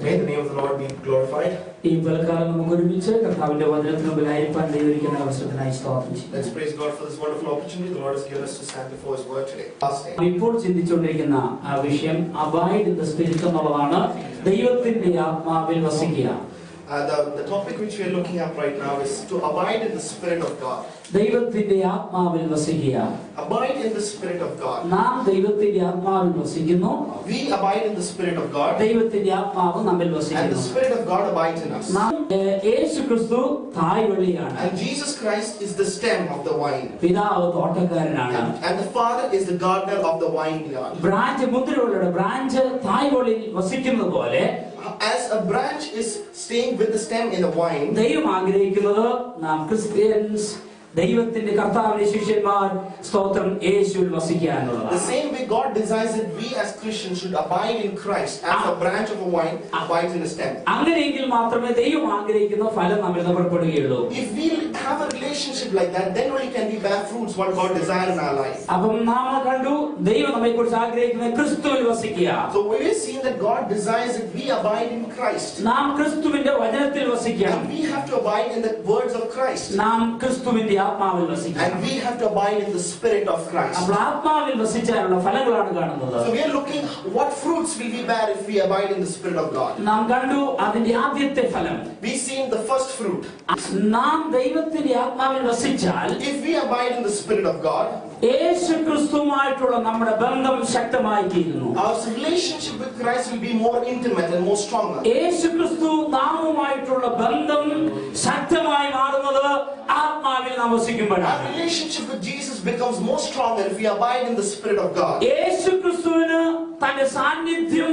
May the name of the Lord be glorified. Let's praise God for this wonderful opportunity the Lord has given us to stand before His word today. ഇപ്പോൾ ചിന്തിച്ചുകൊണ്ടിരിക്കുന്ന വിഷയം abide in the spirit എന്നുള്ളതാണ്. ദൈവത്തിന്റെ ആത്മാവിൽ വസിക്കുക. The topic which we are looking at right now is to abide in the Spirit of God. ദൈവത്തിന്റെ ആത്മാവിൽ വസിക്കുക. Abide in the Spirit of God. നാം ദൈവത്തിന്റെ ആത്മാവിൽ വസിക്കുന്നു. We abide in the Spirit of God. ദൈവത്തിന്റെ ആത്മാവ് നമ്മിൽ വസിക്കുന്നു. And the Spirit of God abides in us. യേശുക്രിസ്തു തായ്വള്ളിയാണ്. And Jesus Christ is the stem of the vine. പിതാവ് തോട്ടക്കാരനാണ്. And the Father is the gardener of the vineyard. Branch മുന്തിരിവള്ളിയുടെ branch തായ്വള്ളിയിൽ വസിക്കുന്നത് പോലെ as a branch is staying with the stem in the vine, ദൈവം ആഗ്രഹിക്കുന്നത് നാം Christians ദൈവത്തിന്റെ കർത്താവിന്റെ ശിഷ്യന്മാർ സ്തോത്രം യേശുവിൽ വസിക്കുക എന്നുള്ളതാണ്. The same way God desires that we as Christians should abide in Christ as a branch of a vine abides in the stem. അങ്ങനെയെങ്കിൽ മാത്രമേ ദൈവം ആഗ്രഹിക്കുന്ന ഫലം നമ്മിൽ പുറപ്പെടുകയുള്ളൂ. If we have a relationship like that, then only can we bear fruits what God desires in our life. അപ്പം നാം കണ്ടു ദൈവം നമ്മെക്കുറിച്ച് ആഗ്രഹിക്കുന്നത് ക്രിസ്തുവിൽ വസിക്കുക. So we have seen that God desires that we abide in Christ. നാം ക്രിസ്തുവിന്റെ വചനത്തിൽ വസിക്കണം. And we have to abide in the words of Christ. നാം ക്രിസ്തുവിന്റെ ആത്മാവിൽ വസിക്കണം. And we have to abide in the Spirit of Christ. അപ്പോൾ ആത്മാവിൽ വസിച്ചാലുള്ള ഫലങ്ങളാണ് കാണുന്നത്. So we are looking what fruits will we bear if we abide in the Spirit of God. നാം കണ്ടു അതിന്റെ ആദ്യത്തെ ഫലം. We seen the first fruit. നാം ദൈവത്തിന്റെ ആത്മാവിൽ വസിച്ചാൽ, if we abide in the Spirit of God, യേശുക്രിസ്തുവുമായിട്ടുള്ള നമ്മുടെ ബന്ധം ശക്തമായി തീരുന്നു. Our relationship with Christ will be more intimate and more stronger. യേശുക്രിസ്തു നാമുമായിട്ടുള്ള ബന്ധം ശക്തമായി മാറുന്നത് ആത്മാവിൽ നാം വസിക്കുമ്പോഴാണ്. Our relationship with Jesus becomes more stronger if we abide in the Spirit of God. യേശുക്രിസ്തുവിന് തന്റെ സാന്നിധ്യം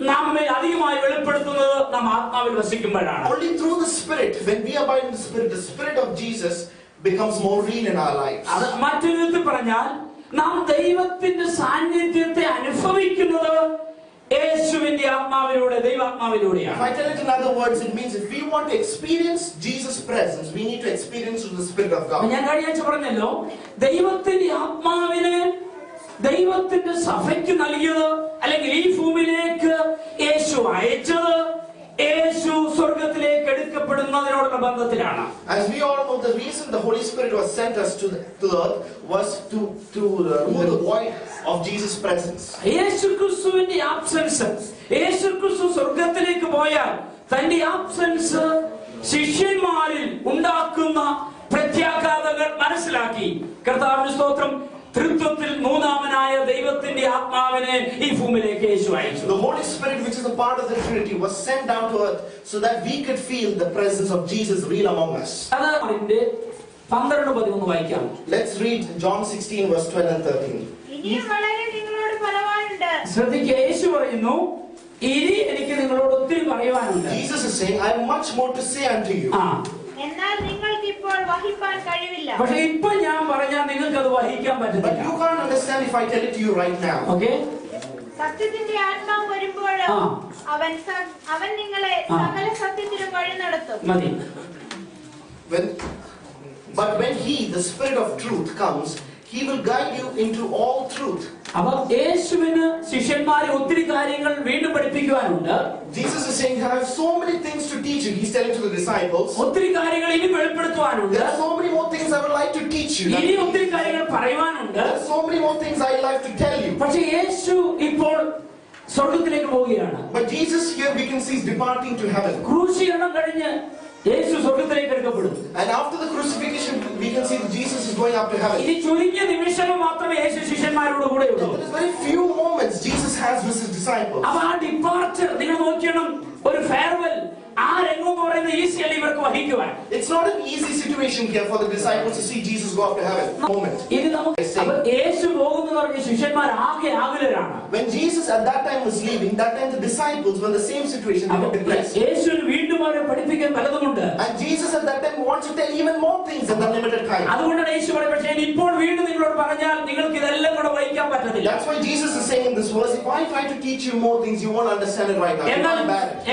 നമ്മെ അധികമായി വെളിപ്പെടുത്തുന്നത് നാം ആത്മാവിൽ വസിക്കുമ്പോഴാണ്. Only through the Spirit, when we abide in the Spirit of Jesus becomes more real in our lives. അത് മറ്റൊരു വിധത്തിൽ പറഞ്ഞാൽ നാം ദൈവത്തിന്റെ സാന്നിധ്യത്തെ അനുഭവിക്കുന്നത് യേശുവിന്റെ ആത്മാവിലൂടെ, ദൈവാത്മാവിലൂടെയാണ്. If I tell it in other words, it means if we want to experience Jesus' presence, we need to experience through the Spirit of God. ഞാൻ കഴിഞ്ഞ ആഴ്ച പറഞ്ഞല്ലോ, ദൈവത്തിന്റെ ആത്മാവിനെ ദൈവത്തിന്റെ സഭയ്ക്ക് നൽകിയത്, അല്ലെങ്കിൽ ഈ ഭൂമിയിലേക്ക് യേശു അയച്ചത്, യേശു സ്വർഗ്ഗത്തിലേക്ക് എടുക്കപ്പെടുന്നതിനോടുള്ള ബന്ധത്തിലാണ്. As we all know, the reason the Holy Spirit was sent us to the earth was to remove the void of Jesus' presence. യേശുക്രിസ്തുവിന്റെ ആബ്സൻസ്, യേശുക്രിസ്തു സ്വർഗ്ഗത്തിലേക്ക് പോയാൽ തന്റെ ആബ്സൻസ് ശിഷ്യന്മാരിൽ ഉണ്ടാക്കുന്ന പ്രത്യാഘാതങ്ങൾ മനസ്സിലാക്കി കർത്താവിന്റെ സ്തോത്രം തൃത്വത്തിൽ മൂന്നാമനായ ദൈവത്തിന്റെ ആത്മാവിനെ ഈ ഭൂമിയിലേക്ക് യേശു അയച്ചു. The Holy Spirit, which is a part of the Trinity, was sent down to earth so that we could feel the presence of Jesus real among us. അതിന്റെ 12-13 വായിക്കാം. Let's read John 16 verse 12 and 13. ഇനിയും വളരെ നിങ്ങളോട് പറയാനുണ്ട്. ശ്രദ്ധിക്കുക, യേശു പറയുന്നു, ഇനി എനിക്ക് നിങ്ങളോട് ഒത്തിരി പറയുവാനുണ്ട്. Jesus is saying, I have much more to say unto you. എന്നാൽ നിങ്ങൾക്ക് ഇപ്പോൾ വഹിപ്പാൻ കഴിവില്ല. പക്ഷേ ഇപ്പോൾ ഞാൻ പറഞ്ഞാൽ നിങ്ങൾക്ക് അത് വഹിക്കാൻ പറ്റില്ല. But you can't understand if I tell it to you right now. Okay? സത്യത്തിന്റെ ആത്മാവ് വരുമ്പോൾ അവൻ നിങ്ങളെ സകല സത്യത്തിലും വഴി നടത്തും. മതി. But when He, the Spirit of truth, comes, He will guide you into all truth. അപ്പോൾ യേശുവിന് ശിഷ്യന്മാരെ ഒത്തിരി കാര്യങ്ങൾ വീണ്ടും പഠിപ്പിക്കുവാനുണ്ട്. Jesus is saying, I have so many things to teach you. He's telling to the disciples. ഒത്തിരി കാര്യങ്ങൾ ഇനി വെളിപ്പെടുത്തുവാനുണ്ട്. There are so many more things I would like to teach you. ഇനി ഒത്തിരി കാര്യങ്ങൾ പറയുവാനുണ്ട്. There are so many more things I would like to tell you. പക്ഷേ യേശു ഇപ്പോൾ സ്വർഗ്ഗത്തിലേക്ക് പോവുകയാണ്. But Jesus here we can see is departing to heaven. ക്രൂശീകരണം കഴിഞ്ഞ് യേശു സ്വർഗ്ഗത്തിലേക്ക് എടുക്കപ്പെടും. And after the crucifixion we can see that Jesus is going up to heaven. ഇനി ചുരുങ്ങിയ നിമിഷങ്ങൾ മാത്രമേ യേശു ശിഷ്യന്മാരോട് കൂടെ ഉള്ളൂ. There is very few moments Jesus has with his disciples. അപ്പോൾ ആ ഡിപ്പാർച്ചർ നിങ്ങൾ നോക്കണം, ഒരു ഫെയർവെൽ ആ രംഗം എന്ന് പറയുന്നത് ഈസി അല്ല ഇവർക്ക് വഹിക്കുവാൻ. It's not an easy situation here for the disciples to see Jesus go up to heaven. Moment. ഇത് നമുക്ക് യേശു പോകുന്നു പറഞ്ഞ ശിഷ്യന്മാർ ആകെ ആകുലരാണ്. When Jesus at that time was leaving, that time the disciples were in the same situation. They were depressed. യേശുവിന് വീണ്ടും അവരെ പഠിപ്പിക്കാൻ പലതുമുണ്ട്. And Jesus at that time wants to tell even more things in the limited time. അതുകൊണ്ടാണ് യേശു പറയുന്നത്, പക്ഷേ ഇപ്പോൾ വീണ്ടും നിങ്ങളോട് പറഞ്ഞാൽ നിങ്ങൾക്ക് ഇതെല്ലാം കൂടെ വഹിക്കാൻ പറ്റത്തില്ല. That's why Jesus is saying in this verse, if I try to teach you more things, you won't understand it right now.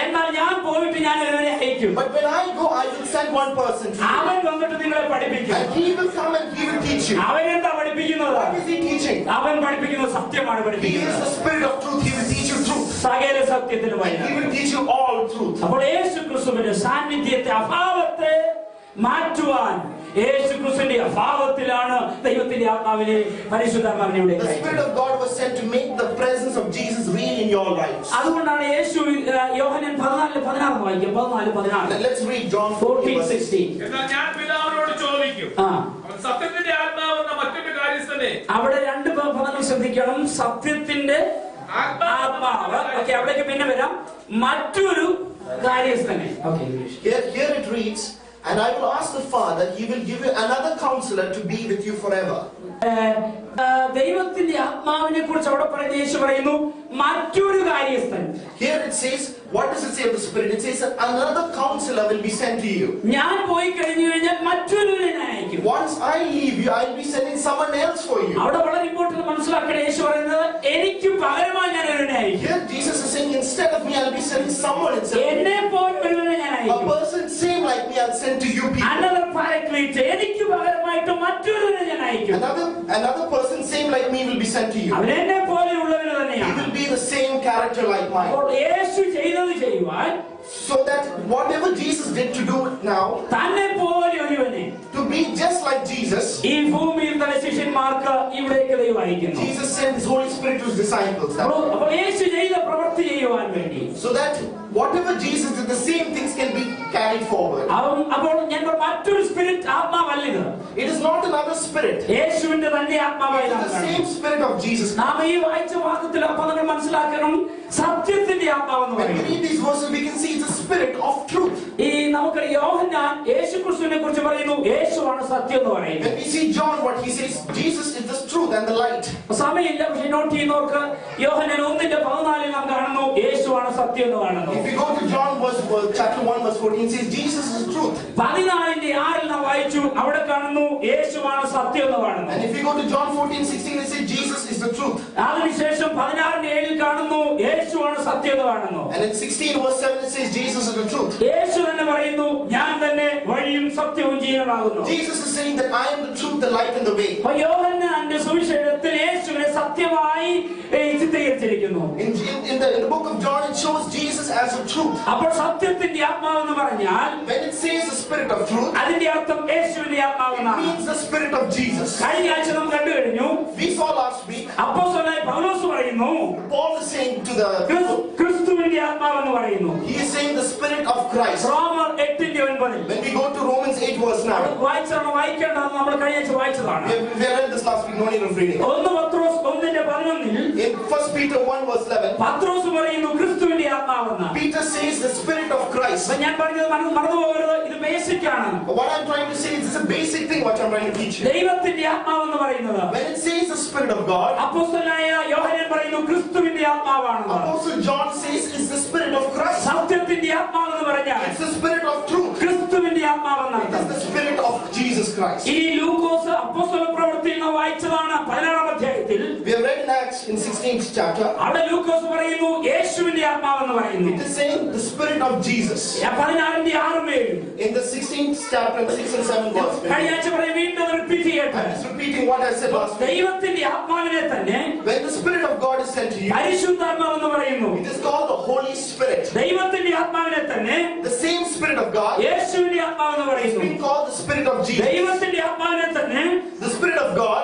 എന്നാൽ ഞാൻ പോയിട്ട് ഞാൻ ഇവരെ അയക്കും. But when I go, I will send one person to you. അവൻ വന്നിട്ട് നിങ്ങളെ പഠിപ്പിക്കും. And he will come and he will teach you. അവൻ എന്താ പഠിപ്പിക്കുന്നത്? What is he teaching? അവൻ പഠിപ്പിക്കുന്നത് സത്യമാണ് He is പഠിപ്പിക്കുന്നത്. the Spirit of truth. He will teach you truth. സകല സത്യത്തിലും And He will teach you all truth. അപ്പോൾ യേശുക്രിസ്തുവിന്റെ സാന്നിധ്യത്തെ അഭാവത്തെ മാറ്റുവാൻ യേശുക്രിസ്തുവിന്റെ അഭാവത്തിലാണ് ദൈവത്തിന്റെ ആത്മാവിനെ പരിശുദ്ധാത്മാവിനെ ഇവിടെ The Spirit of God was sent to make the presence of Jesus real in your lives. അതുകൊണ്ടാണ് യേശു യോഹന്നാൻ 14:16 വായിക്കും. 14:16. Let's read John 14:16. എന്നാൽ ഞാൻ പിതാവിനോട് ചോദിക്കും, അവൻ സത്യത്തിന്റെ ആത്മാവെന്ന മറ്റൊരു കാര്യസ്ഥനെ. അവിടെ രണ്ട് പദങ്ങൾ ശ്രദ്ധിക്കണം. സത്യത്തിന്റെ ആത്മാവ്. ഓക്കെ, അവിടേക്ക് പിന്നെ വരാം. മറ്റൊരു കാര്യസ്ഥനെ. Okay, Here it reads, and I will ask the Father, He will give you another counselor to be with you forever. ദൈവത്തിന്റെ ആത്മാവിനെ കുറിച്ച് അവിടെ പറയുന്ന യേശു പറയുന്നു മറ്റൊരു കാര്യസ്ഥൻ. Here it says, what does it say of the Spirit? It says that another counselor will be sent to you. ഞാൻ പോയി കഴിഞ്ഞു കഴിഞ്ഞാൽ മറ്റൊരുവനെ ഞാൻ അയക്കും. Once I leave you, I will be sending someone else for you. അവിടെ വളരെ important മനസ്സിലാക്കേണ്ട യേശു പറയുന്നത് എനിക്ക് പകരമായി ഞാൻ ഒരുവനെ അയക്കും. Here Jesus is saying, instead of me, I will be sending someone else. എന്നെ പോലെ ഒരുവനെ ഞാൻ A അയക്കും. person same like me, I'll send to you people. Another paraclete, എനിക്ക് പകരമായിട്ട് മറ്റൊരുവനെ ഞാൻ അയക്കും. Another person same like me will be sent to you. അവൻ എന്നെ പോലെയുള്ളവന് He തന്നെയാണ്. will be the same character like mine. അപ്പോൾ യേശു ചെയ്തത് ചെയ്യുവാൻ So that whatever Jesus did to do it now, തന്നെ പോലെ ഒരുവനെ to be just like Jesus, ഈ ഭൂമിയിൽ തന്നെ ശിഷ്യന്മാർക്ക് ഇവിടേക്ക് ദൈവം അയക്കുന്നു. Jesus sent His Holy Spirit to His disciples. അപ്പോൾ യേശു ചെയ്ത പ്രവൃത്തി ചെയ്യുവാൻ വേണ്ടി So that whatever Jesus did, the same things can be carried forward. അപ്പോൾ ഞാൻ മറ്റൊരു സ്പിരിറ്റ് ആത്മാവല്ല ഇത്. It is not another spirit. യേശുവിന്റെ തന്നെ ആത്മാവായി It is the same spirit of Jesus. നാം ഈ വായിച്ച വാക്യത്തിൽ ആ പദങ്ങൾ മനസ്സിലാക്കണം. സത്യത്തിന്റെ ആത്മാവെന്ന് When we പറയുന്നത് read these verses, we can see it's the spirit of truth. ഈ നമുക്ക് യോഹന്നാൻ യേശുക്രിസ്തുവിനെ കുറിച്ച് പറയുന്നു യേശുവാണ് സത്യം എന്ന് പറയുന്നത്. When we see John, what he says, Jesus is the truth and the light. സമയമില്ല, പക്ഷെ നോട്ട് ചെയ്യുന്നവർക്ക് യോഹന്നാൻ 1:14 നാം കാണുന്നു യേശുവാണ് സത്യം എന്ന് കാണുന്നു. If you go to John chapter 1 verse 14, it says Jesus is the truth. 14:6 നാം വായിച്ചു, അവിടെ കാണുന്നു യേശുവാണ് സത്യം എന്ന് കാണുന്നു. And if you go to John 14:16, it says Jesus is the truth. അതിനുശേഷം 16:7 കാണുന്നു യേശുവാണ് സത്യം എന്ന് കാണുന്നു. And in 16 verse 7, it says Jesus is the truth. യേശു തന്നെ പറയുന്നു ഞാൻ തന്നെ വഴിയും സത്യവും ജീവനുമാകുന്നു. Jesus is saying that I am the truth, the light and the way. അപ്പോൾ യോഹന്നാന്റെ സുവിശേഷത്തിൽ യേശുവിനെ സത്യമായി ചിത്രീകരിച്ചിരിക്കുന്നു. In the book of John, it shows Jesus as the truth. അപ്പോൾ സത്യത്തിന്റെ ആത്മാവെന്ന് പറഞ്ഞാൽ When it says the spirit of truth, അതിന്റെ അർത്ഥം യേശുവിന്റെ it ആത്മാവെന്നാണ്. means the spirit of Jesus. കഴിഞ്ഞ ആഴ്ച നാം കണ്ടു കഴിഞ്ഞു. We saw last week, അപ്പോസ്തലനായ പൗലോസ് പറയുന്നു Paul is saying to the, ക്രിസ്തുവിന്റെ ആത്മാവെന്ന് പറയുന്നു. he is saying the spirit of Christ. റോമർ 8:9 When we go to Romans 8 verse 9, വായിക്കേണ്ടത് നമ്മൾ കഴിഞ്ഞ ആഴ്ച വായിച്ചതാണ്. we read this last week, no need of reading. 1 Pathros 1:11 In 1 Peter 1 verse 11, പത്രോസ് പറയുന്നു ക്രിസ്തുവിന്റെ ആത്മാവെന്ന്. Peter says the spirit of Christ. അപ്പൊ ഞാൻ പറഞ്ഞത് മറന്നു പോകരുത്, ഇത് ബേസിക് ആണ്. What I'm trying to say is it's a basic thing what I'm trying to teach you. ദൈവത്തിന്റെ ആത്മാവെന്ന് പറയുന്നത് When it says the spirit of God, അപ്പോസ്തലനായ യോഹന്നാൻ പറയുന്നു ക്രിസ്തുവിന്റെ ആത്മാവാണെന്ന്. Apostle John says it's the spirit of Christ. സത്യത്തിന്റെ ആത്മാവെന്ന് പറഞ്ഞാൽ It's the spirit of truth. ക്രിസ്തുവിന്റെ ആത്മാവെന്നാണ്. It is the spirit of Jesus Christ. ഈ ലൂക്കോസ് അപ്പോസ്തല പ്രവൃത്തിയിൽ നാം വായിച്ചതാണ് 16-ാം അധ്യായത്തിൽ. We have read in Acts in 16th chapter. അവിടെ ലൂക്കോസ് പറയുന്നു യേശുവിന്റെ ആത്മാവെന്ന് പറയുന്നു. It is saying the spirit of Jesus. 16:6-7 In the 16th chapter, 6 and 7 verse. കഴിഞ്ഞ ആഴ്ച പറയും, വീണ്ടും റിപ്പീറ്റ് ചെയ്യട്ടെ. I'm just repeating what I said last week. ദൈവത്തിന്റെ ആത്മാവിനെ തന്നെ When the spirit of God is sent to you, പരിശുദ്ധാത്മാവെന്ന് പറയുന്നു. it is called the Holy Spirit. ദൈവത്തിന്റെ ആത്മാവിനെ തന്നെ The same spirit of God യേശുവിന്റെ ആത്മാവെന്ന് is പറയുന്നു. being called the spirit of Jesus. ദൈവത്തിന്റെ ആത്മാവിനെ തന്നെ The spirit of God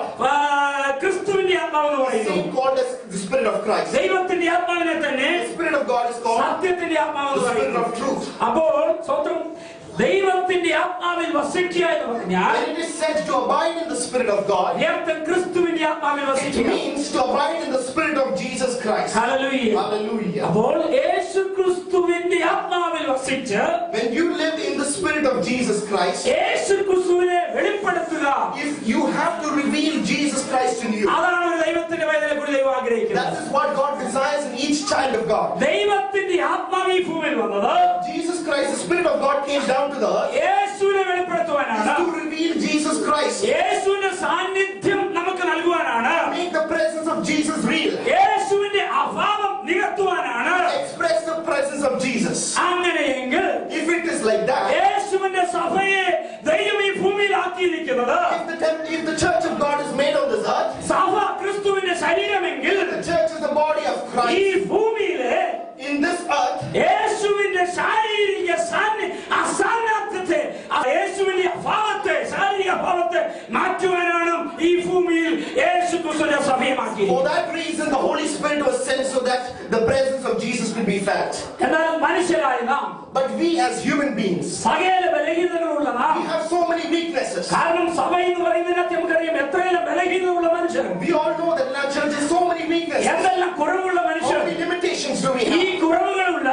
ക്രിസ്തുവിന്റെ ആത്മാവെന്ന് is പറയുന്നു. same called as the spirit of Christ. ദൈവത്തിന്റെ ആത്മാവിനെ തന്നെ The spirit of God is called സത്യത്തിന്റെ ആത്മാവെന്ന് the spirit പറയുന്നു. of truth. അപ്പോൾ സ്വന്തം ദൈവത്തിന്റെ ആത്മാവിൽ വസിക്കുക എന്ന് പറഞ്ഞാൽ When it is said to abide in the spirit of God, വ്യക്തം ക്രിസ്തുവിന്റെ ആത്മാവിൽ it വസിക്കുക. means to abide in the spirit of Jesus Christ. Hallelujah. Hallelujah. അപ്പോൾ യേശു ക്രിസ്തുവിന്റെ ആത്മാവിൽ വസിച്ച് When you live in the spirit of Jesus Christ, യേശു ക്രിസ്തുവിനെ വെളിപ്പെടുത്തുക. if you have to reveal Jesus Christ in you, അതാണ് ഒരു ദൈവത്തിന്റെ വേദനയെ കുറിച്ച് ദൈവം ആഗ്രഹിക്കുന്നത്. that is what God desires in each child of God. ദൈവത്തിന്റെ ആത്മാവ് ഈ ഭൂമിയിൽ വന്നത് Jesus Christ, the spirit of God came down to the earth യേശുവിനെ വെളിപ്പെടുത്തുവാനാണ്. to reveal Jesus Christ, യേശുവിന്റെ സാന്നിധ്യം നമുക്ക് നൽകുവാനാണ്. make the presence of Jesus real, യേശുവിന്റെ അഭാവം നികത്തുവാനാണ്. express the presence of Jesus. അങ്ങനെയെങ്കിൽ If it is like that, യേശുവിന്റെ സഭയെ ദൈവം ഈ ഭൂമിയിൽ ആക്കിയിരിക്കുന്നത് if the church of God is made on this earth, സഭ ക്രിസ്തുവിന്റെ ശരീരമെങ്കിൽ the church is the body of ഈ Christ. ഭൂമിയിലെ In this earth, യേശുവിന്റെ ശാരീരിക അസാന്നിധ്യത്തെ യേശുവിന്റെ അഭാവത്തെ ശാരീരിക അഭാവത്തെ മാറ്റുവാനാണ് ഈ ഭൂമിയിൽ യേശു ക്രിസ്തുവിനെ സഭയമാക്കി. for that reason, the Holy Spirit was sent so that the presence of Jesus could be felt. എന്നാൽ മനുഷ്യരായ നാം, But we as human beings, സകല ബലഹീനതകളുള്ള നാം, we have so many weaknesses. കാരണം സഭ എന്ന് പറയുന്നതിനകത്ത് നമുക്കറിയാം എത്രയെല്ലാം ബലഹീനതയുള്ള മനുഷ്യർ, We all know that in our church there's so many weaknesses. എന്തെല്ലാം കുറവുള്ള How മനുഷ്യർ. many limitations do we ഈ have? കുറവുകളുള്ള,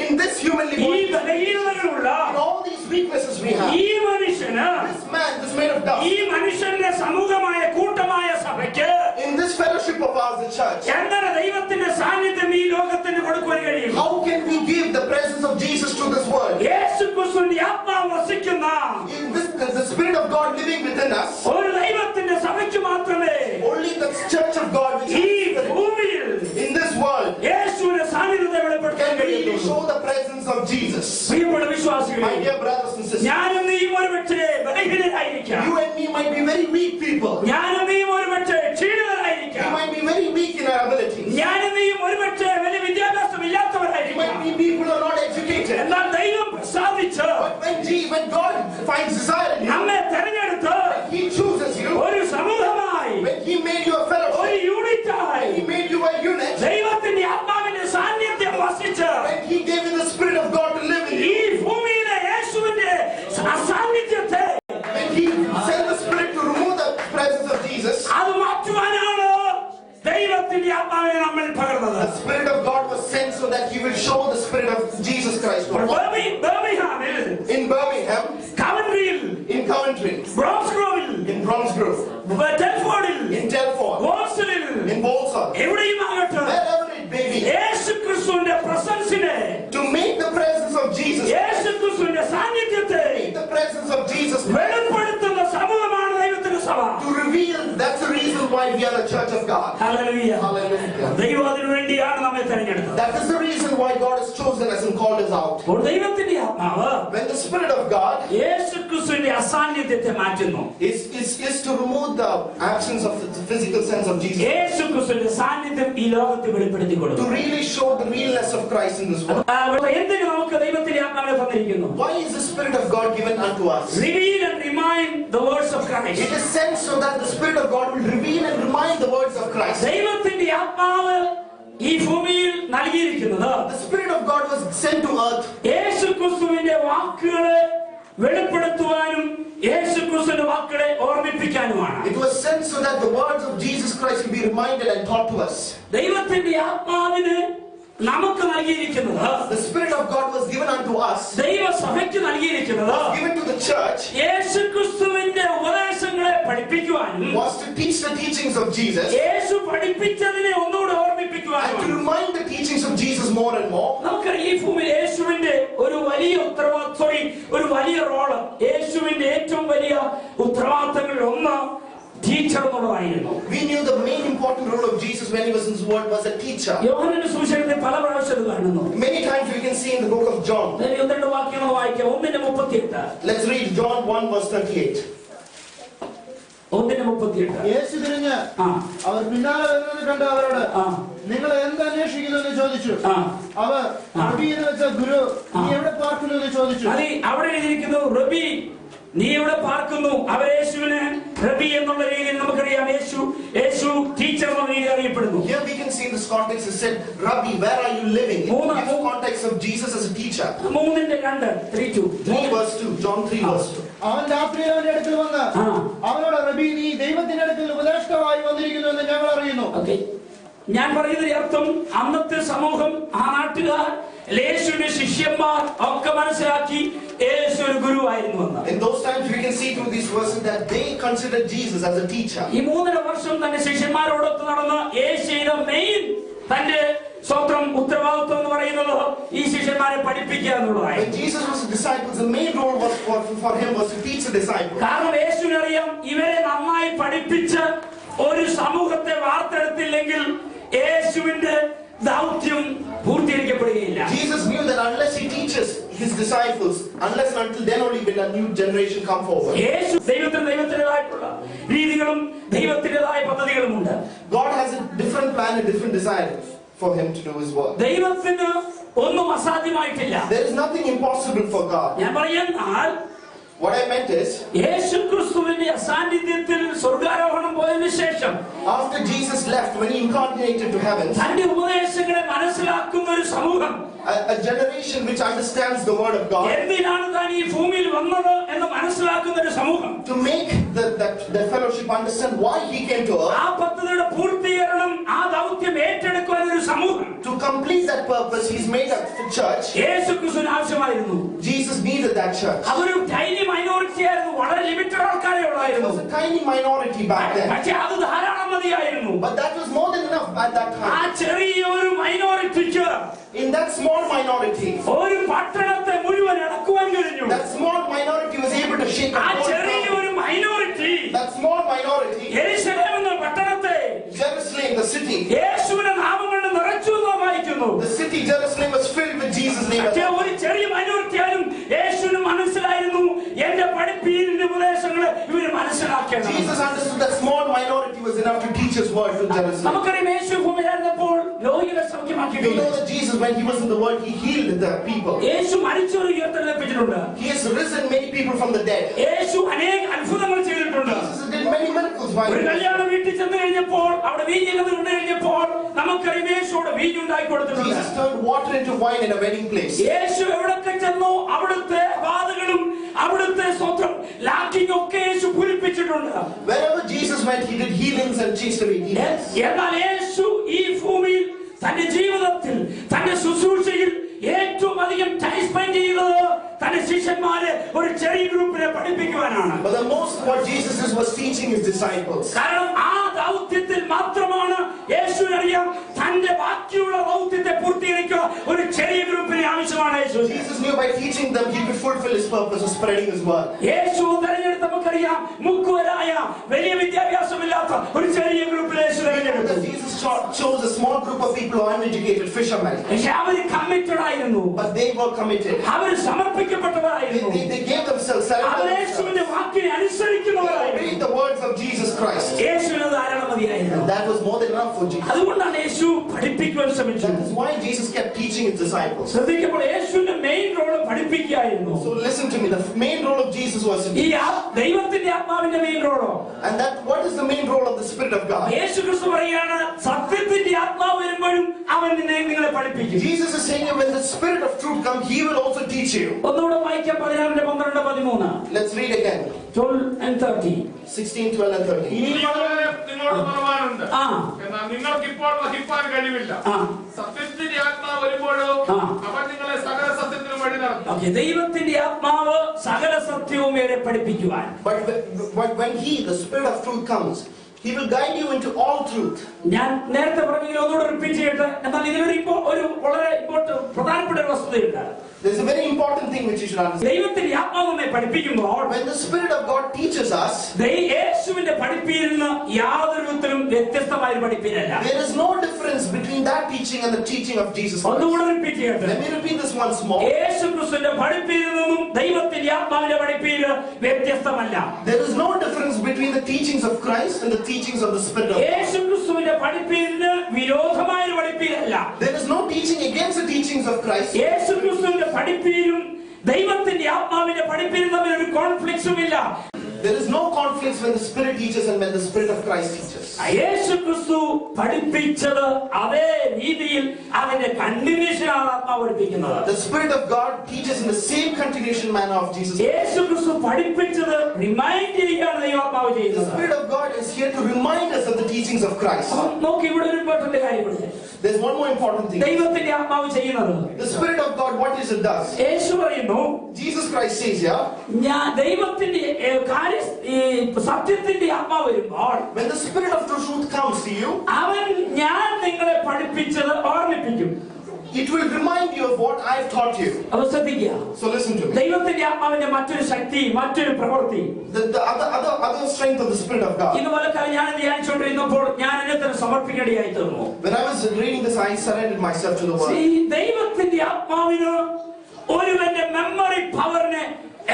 In this humanly ഈ body, ബലഹീനതകളുള്ള in all these weaknesses we have, ഈ മനുഷ്യന്, this man, this made of dust, ഈ മനുഷ്യന്റെ സമൂഹമായ കൂട്ടമായ സഭയ്ക്ക് in this fellowship of ours, the church, എങ്ങനെ ദൈവത്തിന്റെ സാന്നിധ്യം ഈ ലോകത്തിന് കൊടുക്കുവാൻ കഴിയും? how can we give the presence of Jesus to this world? യേശു ക്രിസ്തുവിന്റെ ആത്മാവ് വസിക്കുന്ന In this, the Spirit of God living within us, ഒരു ദൈവത്തിന്റെ സഭയ്ക്ക് മാത്രമേ only the church of God which ഈ is ഭൂമിയിൽ in this world യേശുവിന്റെ സാന്നിധ്യത്തെ വെളിപ്പെടുത്താൻ can really കഴിയുള്ളൂ. show the presence of Jesus. പ്രിയപ്പെട്ട My വിശ്വാസികളെ, dear brothers and sisters, ഞാനും നീയും ഒരുപക്ഷേ ബലഹീനരായിരിക്കാം, you and me might be very weak people. ഞാനും നീയും ഒരുപക്ഷേ We ക്ഷീണിതരായിരിക്കാം, might be very weak in our abilities. ഞാനും നീയും ഒരുപക്ഷേ വലിയ വിദ്യാഭ്യാസം We ഇല്ലാത്തവരായിരിക്കാം. might be people who are not educated. എന്നാൽ ദൈവം പ്രസാദിച്ച് But when God finds desire in you, നമ്മെ തെരഞ്ഞെടുത്ത് He chooses you. ഒരു സമൂഹമായി, When He made you a ഒരു fellowship, യൂണിറ്റായി He made you a unit. ദൈവത്തിന്റെ ആത്മാവിന്റെ സാന്നിധ്യം വസിച്ച് When He gave you the Spirit of God to live in ഈ you. ഭൂമിയിലെ യേശുവിന്റെ അസാന്നിധ്യത്തെ When He sent the Spirit to remove the presence of Jesus, അത് മാറ്റുവാനാണ് ദൈവത്തിന്റെ ആത്മാവിനെ നമ്മൾ പകർന്നത്. the Spirit of God was sent so that He will show the Spirit of Jesus Christ. ബർമിംഗ്ഹാമിൽ, In Birmingham, കവൻട്രിയിൽ, in Coventry, ബ്രോംസ്ഗ്രോവിൽ, in Bromsgrove, ടെൽഫോർഡിൽ, in Telford, ബോൾസണിൽ, in Bolsall, എവിടെയുമാകട്ടെ wherever it may be, യേശു ക്രിസ്തുവിന്റെ പ്രസൻസിനെ, to make the presence of Jesus, യേശു ക്രിസ്തുവിന്റെ സാന്നിധ്യത്തെ make the presence of Jesus, വെളിപ്പെടുത്തുന്ന സമൂഹമാണ് ദൈവത്തിന്റെ സഭ. to reveal. That's the reason why we are the church of God. Hallelujah. Hallelujah. ദൈവം അതിനു വേണ്ടിയാണ് നമ്മെ തെരഞ്ഞെടുത്തത്. That is the reason why God has chosen us and called us out. അപ്പോൾ ദൈവത്തിന്റെ ആത്മാവ് When the Spirit of God യേശു ക്രിസ്തുവിന്റെ അസാന്നിധ്യത്തെ മാറ്റുന്നു. is to remove the absence of the physical sense of Jesus, യേശു ക്രിസ്തുവിന്റെ സാന്നിധ്യം ഈ ലോകത്ത് വെളിപ്പെടുത്തി to കൊടുക്കും. really show the realness of Christ in this world. എന്തിനു നമുക്ക് ദൈവത്തിന്റെ ആത്മാവിനെ തന്നിരിക്കുന്നു? Why is the Spirit of God given unto us? Reveal and remind the words of Christ. It is sent so that the Spirit of God will reveal and remind the words of Christ. ദൈവത്തിന്റെ ആത്മാവ് ഈ ഭൂമിയിൽ നൽകിയിരിക്കുന്നത് The Spirit of God was sent to earth യേശു ക്രിസ്തുവിന്റെ വാക്കുകളെ വെളിപ്പെടുത്തുവാനും യേശു ക്രിസ്തുവിന്റെ വാക്കുകളെ ഓർമ്മിപ്പിക്കാനുമാണ്. It was sent so that the words of Jesus Christ will be reminded and taught to us. ദൈവത്തിന്റെ ആത്മാവിന് നമുക്ക് നൽകിയിരിക്കുന്നത്, The Spirit of God was given unto us, ദൈവസഭയ്ക്ക് നൽകിയിരിക്കുന്നത്, given to the church, യേശു ക്രിസ്തുവിന്റെ ഉപദേശങ്ങളെ പഠിപ്പിക്കുവാനും was to teach the teachings of Jesus യേശു പഠിപ്പിച്ചതിനെ ഒന്നുകൂടെ and to ഓർമ്മിപ്പിക്കുവാനും. remind the teachings of Jesus more and more. നമുക്ക് ഈ ഭൂമിയിൽ യേശുവിന്റെ ഒരു വലിയ ഒരു വലിയ റോള്, യേശുവിന്റെ ഏറ്റവും വലിയ ഉത്തരവാദിത്തങ്ങളിൽ ഒന്ന് ടീച്ചർ എന്നുള്ളതായിരുന്നു. We knew the main important role of Jesus when he was in this world was a teacher. യോഹന്നാന്റെ സുവിശേഷത്തിൽ പല പ്രാവശ്യം ഇത് കാണുന്നു. Many times we can see in the book of John. ഒന്ന് രണ്ട് വാക്യങ്ങൾ വായിക്കാം. 1:38. Let's read John 1 verse 38. 1:38. യേശു തിരിഞ്ഞ് ആ അവർ പിന്നാലെ വരുന്നത് കണ്ട് അവരോട് ആ നിങ്ങൾ എന്ത് അന്വേഷിക്കുന്നു എന്ന് ചോദിച്ചു. ആ അവർ റബി എന്ന് വെച്ച ഗുരു നീ എവിടെ പാർക്കുന്നു എന്ന് ചോദിച്ചു. അത് അവിടെ എഴുതിയിരിക്കുന്നു, റബി നീ എവിടെ പാർക്കുന്നു. അവർ യേശുവിന് റബി എന്നുള്ള രീതിയിൽ നമുക്കറിയാം യേശു ടീച്ചർ എന്ന രീതിയിൽ അറിയപ്പെടുന്നു. Here we can see in this context it said, Rabbi, where are you living? In this context of Jesus as a teacher. 3:2 3 verse 2, John 3 verse 2. അവൻ രാത്രിയിൽ അവന്റെ അടുക്കൽ വന്ന് അവനോട് റബി നീ ദൈവത്തിന്റെ അടുക്കൽ ഉപദേഷ്ടാവായി വന്നിരിക്കുന്നു എന്ന് ഞങ്ങൾ അറിയുന്നു. ഞാൻ പറയുന്നതിന്റെ അർത്ഥം, അന്നത്തെ സമൂഹം, ആ നാട്ടുകാർ, യേശുവിന്റെ ശിഷ്യന്മാർ ഒക്കെ മനസ്സിലാക്കി യേശു ഒരു ഗുരുവായിരുന്നു എന്ന്. In those times we can see through these verses that they considered Jesus as a teacher. ഈ 3.5 വർഷം തന്റെ ശിഷ്യന്മാരോടൊത്ത് നടന്ന യേശുയുടെ മെയിൻ തന്റെ സ്വന്തം ഉത്തരവാദിത്വം എന്ന് പറയുന്നത് ഈ ശിഷ്യന്മാരെ പഠിപ്പിക്കുക എന്നുള്ളതായിരുന്നു. When Jesus was a disciple, the main role was for him was to teach the disciples. കാരണം യേശുവിനറിയാം, ഇവരെ നന്നായി പഠിപ്പിച്ച് ഒരു സമൂഹത്തെ വാർത്തെടുത്തില്ലെങ്കിൽ യേശുവിന്റെ ദൗത്യം പൂർത്തീകരിക്കപ്പെടുകയില്ല. Jesus knew that unless he teaches his disciples unless and until then only will a new generation come forward. യേശു ദൈവത്തിൻ്റെതായിട്ടുള്ള രീതികളും ദൈവത്തിൻ്റെതായ പദ്ധതികളുമുണ്ട്. God has a different plan and different desire for him to do his work. ദൈവത്തിന് ഒന്നും അസാധ്യമായിട്ടില്ല. There is nothing impossible for God. ഞാൻ പറയുന്നാൽ What I meant is, യേശു ക്രിസ്തുവിന്റെ അസാന്നിധ്യത്തിൽ സ്വർഗ്ഗാരോഹണം പോയതിനു ശേഷം after Jesus left, when he incarnated to heaven, തന്റെ ഉപദേശങ്ങളെ മനസ്സിലാക്കുന്ന ഒരു സമൂഹം, a generation which understands the word of God, എന്തിനാണ് താൻ ഈ ഭൂമിയിൽ വന്നത് എന്ന് മനസ്സിലാക്കുന്ന ഒരു സമൂഹം, to make the fellowship understand why he came to earth, ആ പദ്ധതിയുടെ പൂർത്തീകരണം, ആ ദൗത്യം ഏറ്റെടുക്കുവാൻ ഒരു സമൂഹം, to complete that purpose, he's made a church. യേശു ക്രിസ്തുവിന് ആവശ്യമായിരുന്നു. Jesus needed that church. അവരൊരു ടൈനി മൈനോറിറ്റി ആയിരുന്നു, വളരെ ലിമിറ്റഡ് ആൾക്കാരെ It ഉള്ളായിരുന്നു. was a tiny minority back then, പക്ഷെ അത് ധാരാളം മതിയായിരുന്നു. but that was more than enough at that ആ time. ചെറിയ ഒരു മൈനോറിറ്റിക്ക് In that small minority, ഒരു പട്ടണത്തെ മുഴുവൻ അടക്കുവാൻ കഴിഞ്ഞു. that small minority was able to shake ആ a whole ചെറിയ town. ഒരു മൈനോറിറ്റി That small minority, യെരൂശലേം എന്ന പട്ടണത്തെ Jerusalem, the city, യേശുവിന്റെ നാമം കൊണ്ട് നിറച്ചു എന്ന് വായിക്കുന്നു. the city Jerusalem was filled with Jesus' name. പക്ഷേ ഒരു ചെറിയ മൈനോറിറ്റി ആയാലും യേശുവിന് മനസ്സിലായിരുന്നു, എന്റെ പഠിപ്പീരിന്റെ ഉപദേശങ്ങള് ഇവര് മനസ്സിലാക്കണം. Jesus understood that small minority was enough to teach his word to Jerusalem. നമുക്കറിയാം, യേശു ഭൂമിയിലായിരുന്നപ്പോൾ രോഗികളെ We സൗഖ്യമാക്കിയിട്ടുണ്ട്. know that Jesus, when he was in the world, he healed the people. യേശു മരിച്ചവരെ ഉയർത്തെഴുന്നേൽപ്പിച്ചിട്ടുണ്ട്. He has risen many people from the dead. യേശു അനേക അത്ഭുതങ്ങൾ ചെയ്തിട്ടുണ്ട്. Jesus did many miracles. ഒരു കല്യാണ വീട്ടിൽ ചെന്ന് കഴിഞ്ഞപ്പോൾ അവിടെ വീഞ്ഞിനത് കൊണ്ട് കഴിഞ്ഞപ്പോൾ നമുക്കറിയാം, യേശുവിടെ വീഞ്ഞുണ്ടാക്കി കൊടുത്തിട്ടുണ്ട്. Jesus turned water into wine in a wedding place. യേശു എവിടൊക്കെ ചെന്നോ അവിടുത്തെ ബാധകളും അവിടുത്തെ സ്വന്തം ലാക്കിംഗ് ഒക്കെ യേശു പൂരിപ്പിച്ചിട്ടുണ്ട്. Wherever Jesus went, he did healings and chased away demons. എന്നാൽ യേശു ഈ ഭൂമിയിൽ തന്റെ ജീവിതത്തിൽ തന്റെ ശുശ്രൂഷയിൽ ഏറ്റവും അധികം ടൈം സ്പെൻഡ് ചെയ്തത് തന്റെ ശിഷ്യന്മാരെ ഒരു ചെറിയ ഗ്രൂപ്പിനെ പഠിപ്പിക്കുവാനാണ്. But the most what Jesus was teaching his disciples. കാരണം ആ ദൗത്യത്തിൽ മാത്രമാണ് യേശുവിനറിയാം തന്റെ ബാക്കിയുള്ള ദൗത്യത്തെ പൂർത്തീകരിക്കുക ഒരു ചെറിയ ഗ്രൂപ്പിനെ ആവശ്യമാണ്. യേശു Jesus knew by teaching them he could fulfill his purpose of spreading his word. യേശു തെരഞ്ഞെടുത്ത് നമുക്കറിയാം, മുക്കുവരായ വലിയ വിദ്യാഭ്യാസമില്ലാത്ത ഒരു ചെറിയ ഗ്രൂപ്പിൽ യേശു തെരഞ്ഞെടുത്തു. Jesus chose a small group of people who are uneducated fishermen. പക്ഷെ അവർ കമ്മിറ്റഡ് ആയിരുന്നു, But they were committed. അവർ സമർപ്പിക്കപ്പെട്ടവരായിരുന്നു, They gave themselves, അവർ surrendered യേശുവിന്റെ themselves. വാക്കിനെ They അനുസരിക്കുന്നവരായിരുന്നു. obeyed the words of Jesus Christ. യേശുവിന് ധാരാളം മതിയായിരുന്നു. And that was more than enough for Jesus. അതുകൊണ്ടാണ് യേശു പഠിപ്പിക്കുവാൻ ശ്രമിച്ചത്. That is why Jesus kept teaching his disciples. ശ്രദ്ധിക്കുമ്പോൾ യേശുവിന്റെ മെയിൻ റോള് പഠിപ്പിക്കുകയായിരുന്നു. So listen to me, the main role of Jesus was to ഈ ദൈവത്തിന്റെ ആത്മാവിന്റെ main റോളോ, and that what is the main role of the Spirit of God? യേശു ക്രിസ്തു പറയുകയാണ്, സത്യത്തിന്റെ ആത്മാവ് വരുമ്പോഴും അവൻ നിങ്ങളെ പഠിപ്പിക്കും. Jesus is saying when the Spirit of truth comes, he will also teach you. ഒന്നുകൂടെ വായിക്കാം, 16-12-13. Let's read again. 12 and 13. 16, 12 and 13. നിങ്ങളോട് പറയുവാനുണ്ട്, ആ എന്നാൽ നിങ്ങൾക്ക് ഇപ്പോൾ വഹിപ്പാൻ കഴിവില്ല. ആ സത്യത്തിന്റെ ആത്മാവ് വരുമ്പോഴോ അവൻ നിങ്ങളെ സകല സത്യത്തിനും വഴി നടത്തും. ഓക്കെ, ദൈവത്തിന്റെ ആത്മാവ് സകല സത്യവും വരെ പഠിപ്പിക്കുവാൻ. But when he, the Spirit of truth comes, he will guide you into all truth. ഞാൻ നേരത്തെ പറഞ്ഞെങ്കിൽ ഒന്നുകൂടെ റിപ്പീറ്റ് ചെയ്യട്ടെ. എന്നാൽ ഇതിലൊരു വളരെ പ്രധാനപ്പെട്ട ഒരു വസ്തുതയുണ്ട്. There's a very important thing which you should understand. ദൈവത്തിന്റെ ആത്മാവ് നമ്മെ പഠിപ്പിക്കുമ്പോൾ, When the Spirit of God teaches us, യേശുവിന്റെ പഠിപ്പിയിൽ നിന്ന് യാതൊരു വിധത്തിലും വ്യത്യസ്തമായ ഒരു പഠിപ്പിലല്ല. there is no difference between that teaching and the teaching of Jesus Christ. ഒന്നുകൂടെ റിപ്പീറ്റ് ചെയ്യട്ടെ. Let me repeat this once more. യേശു ക്രിസ്തുവിന്റെ പഠിപ്പിൽ നിന്നും ദൈവത്തിന്റെ ആത്മാവിന്റെ പഠിപ്പിൽ വ്യത്യസ്തമല്ല. There is no difference between the teachings of Christ and the teachings of the Spirit of God. യേശു ക്രിസ്തുവിന്റെ പഠിപ്പിന് വിരോധമായ ഒരു പഠിപ്പിലല്ല. There is no teaching against the teachings of Christ. യേശു ക്രിസ്തുവിന്റെ പഠിപ്പിലും ദൈവത്തിന്റെ ആത്മാവിന്റെ പഠിപ്പിലും തമ്മിൽ ഒരു കോൺഫ്ലിക്റ്റും ഇല്ല. There is no conflicts when the Spirit teaches and when the Spirit of Christ teaches. യേശു ക്രിസ്തു പഠിപ്പിച്ചത് അതേ രീതിയിൽ അതിന്റെ കണ്ടിന്യൂഷനാണ് ആത്മാവ് പഠിപ്പിക്കുന്നത്. The Spirit of God teaches in the same continuation manner of Jesus. യേശു ക്രിസ്തു പഠിപ്പിച്ചത് റിമൈൻഡ് ചെയ്യുകയാണ് ദൈവാത്മാവ് The ചെയ്യുന്നത്. Spirit of God is here to remind us of the teachings of Christ. നോക്കി, ഇവിടെ ഒരു ഇമ്പോർട്ടന്റ് കാര്യമുണ്ട്. There's one more important thing. ദൈവത്തിന്റെ ആത്മാവ് ചെയ്യുന്നത്, The Spirit of God, what is it does? യേശു പറയുന്നു, Jesus Christ says here, ഞാൻ ദൈവത്തിന്റെ സത്യത്തിന്റെ ആത്മാവ് വരുമ്പോൾ, when the Spirit of truth comes to you, അവൻ ഞാൻ നിങ്ങളെ പഠിപ്പിച്ചത് ഓർമ്മിപ്പിക്കും. it will remind you of what I've taught you. അപ്പൊ ശ്രദ്ധിക്കുക, So listen to me. ദൈവത്തിന്റെ ആത്മാവിന്റെ മറ്റൊരു ശക്തി, മറ്റൊരു പ്രവൃത്തി. The other strength of the Spirit of God. ഇതുപോലെ ഞാൻ ധ്യാനിച്ചുകൊണ്ടിരുന്നപ്പോൾ ഞാൻ എന്നെ തന്നെ സമർപ്പിക്കേണ്ടിയായി തീർന്നു. When I was reading this, I surrendered myself to the word. ദൈവത്തിന്റെ ആത്മാവിന് ഒരുവന്റെ മെമ്മറി പവറിനെ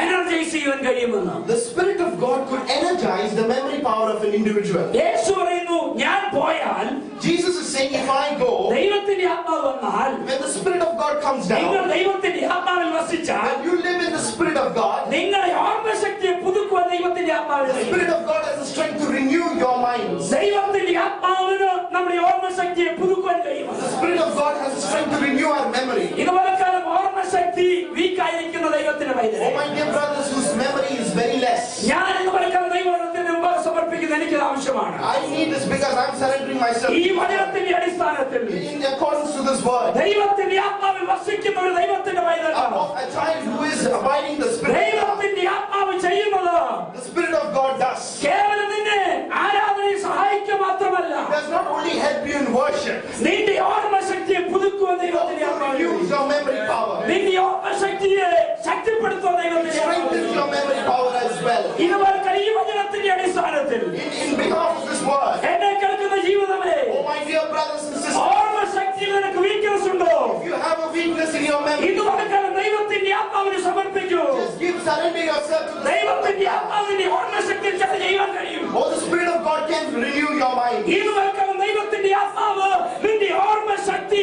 എനർജൈസ് ചെയ്യാൻ കഴിയുമെന്ന്. The Spirit of God could energize the memory power of an individual. യേശു പറയുന്നു, ഞാൻ പോയാൽ, Jesus is saying, if I go, ദൈവത്തിന്റെ ആത്മാവ് വന്നാൽ, when the Spirit of God comes നിങ്ങൾ down, ദൈവത്തിന്റെ ആത്മാവിൽ വസിച്ചാൽ, when you live in the Spirit of God, നിങ്ങളെ ഓർമ്മശക്തിയെ പുതുക്കുവാൻ ദൈവത്തിന്റെ ആത്മാവിൽ the Spirit of God has the strength to renew your minds. ദൈവത്തിന്റെ ആത്മാവിന് നമ്മുടെ ഓർമ്മശക്തിയെ പുതുക്കുവാൻ കഴിയും. The Spirit of God has the strength to renew our memory. ഇതുപോലെ കാലം ഓർമ്മശക്തി വീക്കായിരിക്കുന്ന ദൈവത്തിന്റെ പൈതലേ, Oh my dear brothers whose memory is very less, ഞാൻ ഇതുപോലെ കാലം ദൈവത്തിന്റെ മുമ്പാകെ സമർപ്പിക്കുന്ന എനിക്ക് ആവശ്യമാണ്. I need this because I'm surrendering myself. ഈ വചനത്തിന്റെ അടിസ്ഥാനത്തിൽ In accordance to this word, ദൈവത്തിന്റെ ആത്മാവിൽ വസിക്കുന്ന ഒരു ദൈവത്തിന്റെ പൈതലാണ്. a child who is abiding the Spirit of God, ദൈവത്തിന്റെ ആത്മാവ് ചെയ്യുന്നത് the Spirit of God does. കേവലം നിന്നെ ആരാധനയെ സഹായിക്കുക മാത്രമല്ല, It does not only help you in worship, നിന്റെ ഓർമ്മശക്തിയെ പുതുക്കുവാൻ it ദൈവത്തിന്റെ also ആത്മാവ്, renews your memory power. നിന്റെ ഓർമ്മശക്തിയെ ശക്തിപ്പെടുത്തുവാൻ It ദൈവത്തിന്റെ ആത്മാവ്. strengthens your memory power as well. ഇതുപോലെ ഈ വചനത്തിന്റെ അടിസ്ഥാനത്തിൽ In behalf of this word, എന്നെ കേൾക്കുന്ന ജീവിതമേ, oh my dear brothers and sisters, ഓർമ്മശക്തിയിൽ നിനക്ക് വീക്ക്നെസ് ഉണ്ടോ? if you have a weakness in your memory, ഇതുപോലെ ദൈവത്തിന്റെ ആത്മാവിനെ സമർപ്പിക്കൂ. just surrender yourself to the ദൈവത്തിന്റെ ആത്മാവിന്റെ ഓർമ്മശക്തിയിൽ ചില ചെയ്യാൻ കഴിയും. Oh, the Spirit of God can renew your mind. ഇതുപോലെ ദൈവത്തിന്റെ ആത്മാവ് നിന്റെ ഓർമ്മശക്തി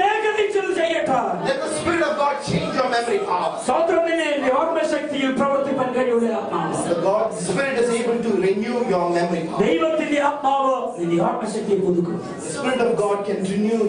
മേഘതിച്ചത് ചെയ്യട്ടെ. Let the Spirit of God change your memory power. സ്വന്തം നിന്നെ ഓർമ്മശക്തിയിൽ പ്രവർത്തിപ്പാൻ കഴിയുള്ള ആത്മാവ്, The Spirit is able to renew your memory power. ദൈവത്തിന്റെ ആത്മാവ് നിന്റെ ഓർമ്മശക്തിയെ പുതുക്കും. The Spirit of God can renew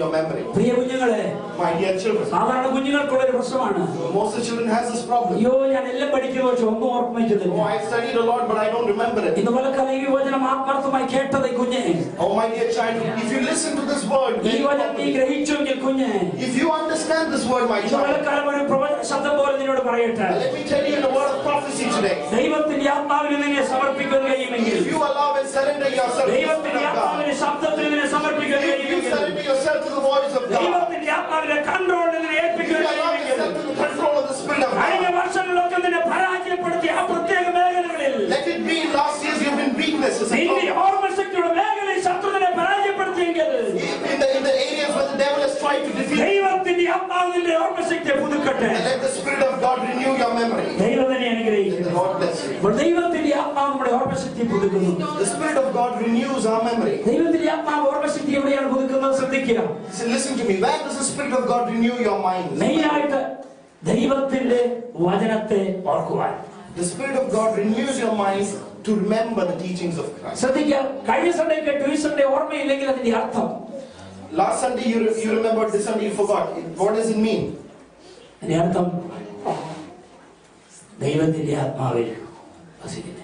your memory. പ്രിയ കുഞ്ഞുങ്ങളെ, My dear children, സാധാരണ കുഞ്ഞുങ്ങൾക്കുള്ള ഒരു പ്രശ്നമാണ്, most of the children has this problem. അയ്യോ ഞാൻ എല്ലാം പഠിക്കുന്നു പക്ഷെ ഒന്നും ഓർമ്മയ്ക്കുന്നില്ല. Oh, I studied a lot, but I don't remember it. ഇതുപോലെ ഈ വചനം ആത്മാർത്ഥമായി കേട്ടത് കുഞ്ഞെ, Oh, my dear child, if you listen to this word, ഈ വചനം നീ ഗ്രഹിച്ചുവെങ്കിൽ കുഞ്ഞെ, if you understand this word, my ഇതുപോലെ child, ഒരു പ്രവചന ശബ്ദം പോലെ നിന്നോട് പറയട്ടെ, let me tell you in a word of prophecy today. ദൈവത്തിന്റെ ആത്മാവിനെ നിന്നെ സമർപ്പിക്കാൻ കഴിയുമെങ്കിൽ, If you allow and surrender yourself to the Spirit ദൈവത്തിന്റെ of God, ആത്മാവിന്റെ ശബ്ദത്തിന് നിന്നെ സമർപ്പിക്കാൻ if you കഴിയുമെങ്കിൽ, surrender yourself to the voice of God, ദൈവത്തിന്റെ ആത്മാവിന്റെ കൺട്രോളിൽ നിന്നെ if ഏൽപ്പിക്കാൻ you allow കഴിയുമെങ്കിൽ, yourself to the control of the Spirit of കഴിഞ്ഞ God, വർഷങ്ങളിലൊക്കെ നിന്നെ പരാജയപ്പെടുത്തിയ ആ പ്രത്യേക മേഖലകളിൽ, let it be last years you've been weaknesses. നിന്റെ ഓർമ്മശക്തിയുടെ മേഖലയിൽ ശത്രുവിനെ പരാജയപ്പെടുത്തിയെങ്കിൽ, In the areas where the devil has tried to defeat you, ദൈവത്തിന്റെ ആത്മാവ് നിന്റെ ഓർമ്മശക്തിയെ പുതുക്കട്ടെ. let the Spirit of God renew your memory. ദൈവം തന്നെ അനുഗ്രഹിക്കട്ടെ. The Lord bless you. അപ്പോൾ ദൈവത്തിന്റെ ആത്മാവ് നമ്മുടെ ഓർമ്മശക്തി പുതുക്കുന്നു. The Spirit of God renews our memory. ദൈവത്തിന്റെ ആത്മാവ് ഓർമ്മശക്തി എവിടെയാണ് പുതുക്കുന്നത് ശ്രദ്ധിക്കുക. So listen to me. Where does the Spirit of God renew your mind? മെയിനായിട്ട് ദൈവത്തിന്റെ വചനത്തെ ഓർക്കുവാൻ. The Spirit of God renews your mind to remember the teachings of Christ. ശ്രദ്ധിക്കുക, കഴിഞ്ഞ സൺഡേ കേട്ടു, ഈ സൺഡേ ഓർമ്മയില്ലെങ്കിൽ അതിന്റെ അർത്ഥം, Last Sunday you remembered, this Sunday you forgot. What does it mean? അതിന്റെ അർത്ഥം ദൈവത്തിന്റെ ആത്മാവിൽ വസിക്കുന്നില്ല.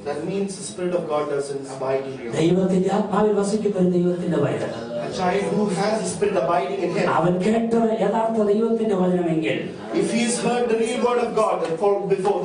That means the Spirit of God doesn't abide in you. ദൈവത്തിന്റെ ആത്മാവിൽ വസിക്കുന്ന ഒരു ദൈവത്തിന്റെ പൈതൽ, A child who has the Spirit abiding in him, അവൻ കേട്ടത് യഥാർത്ഥ ദൈവത്തിന്റെ വചനമെങ്കിൽ, if he has heard the real word of God before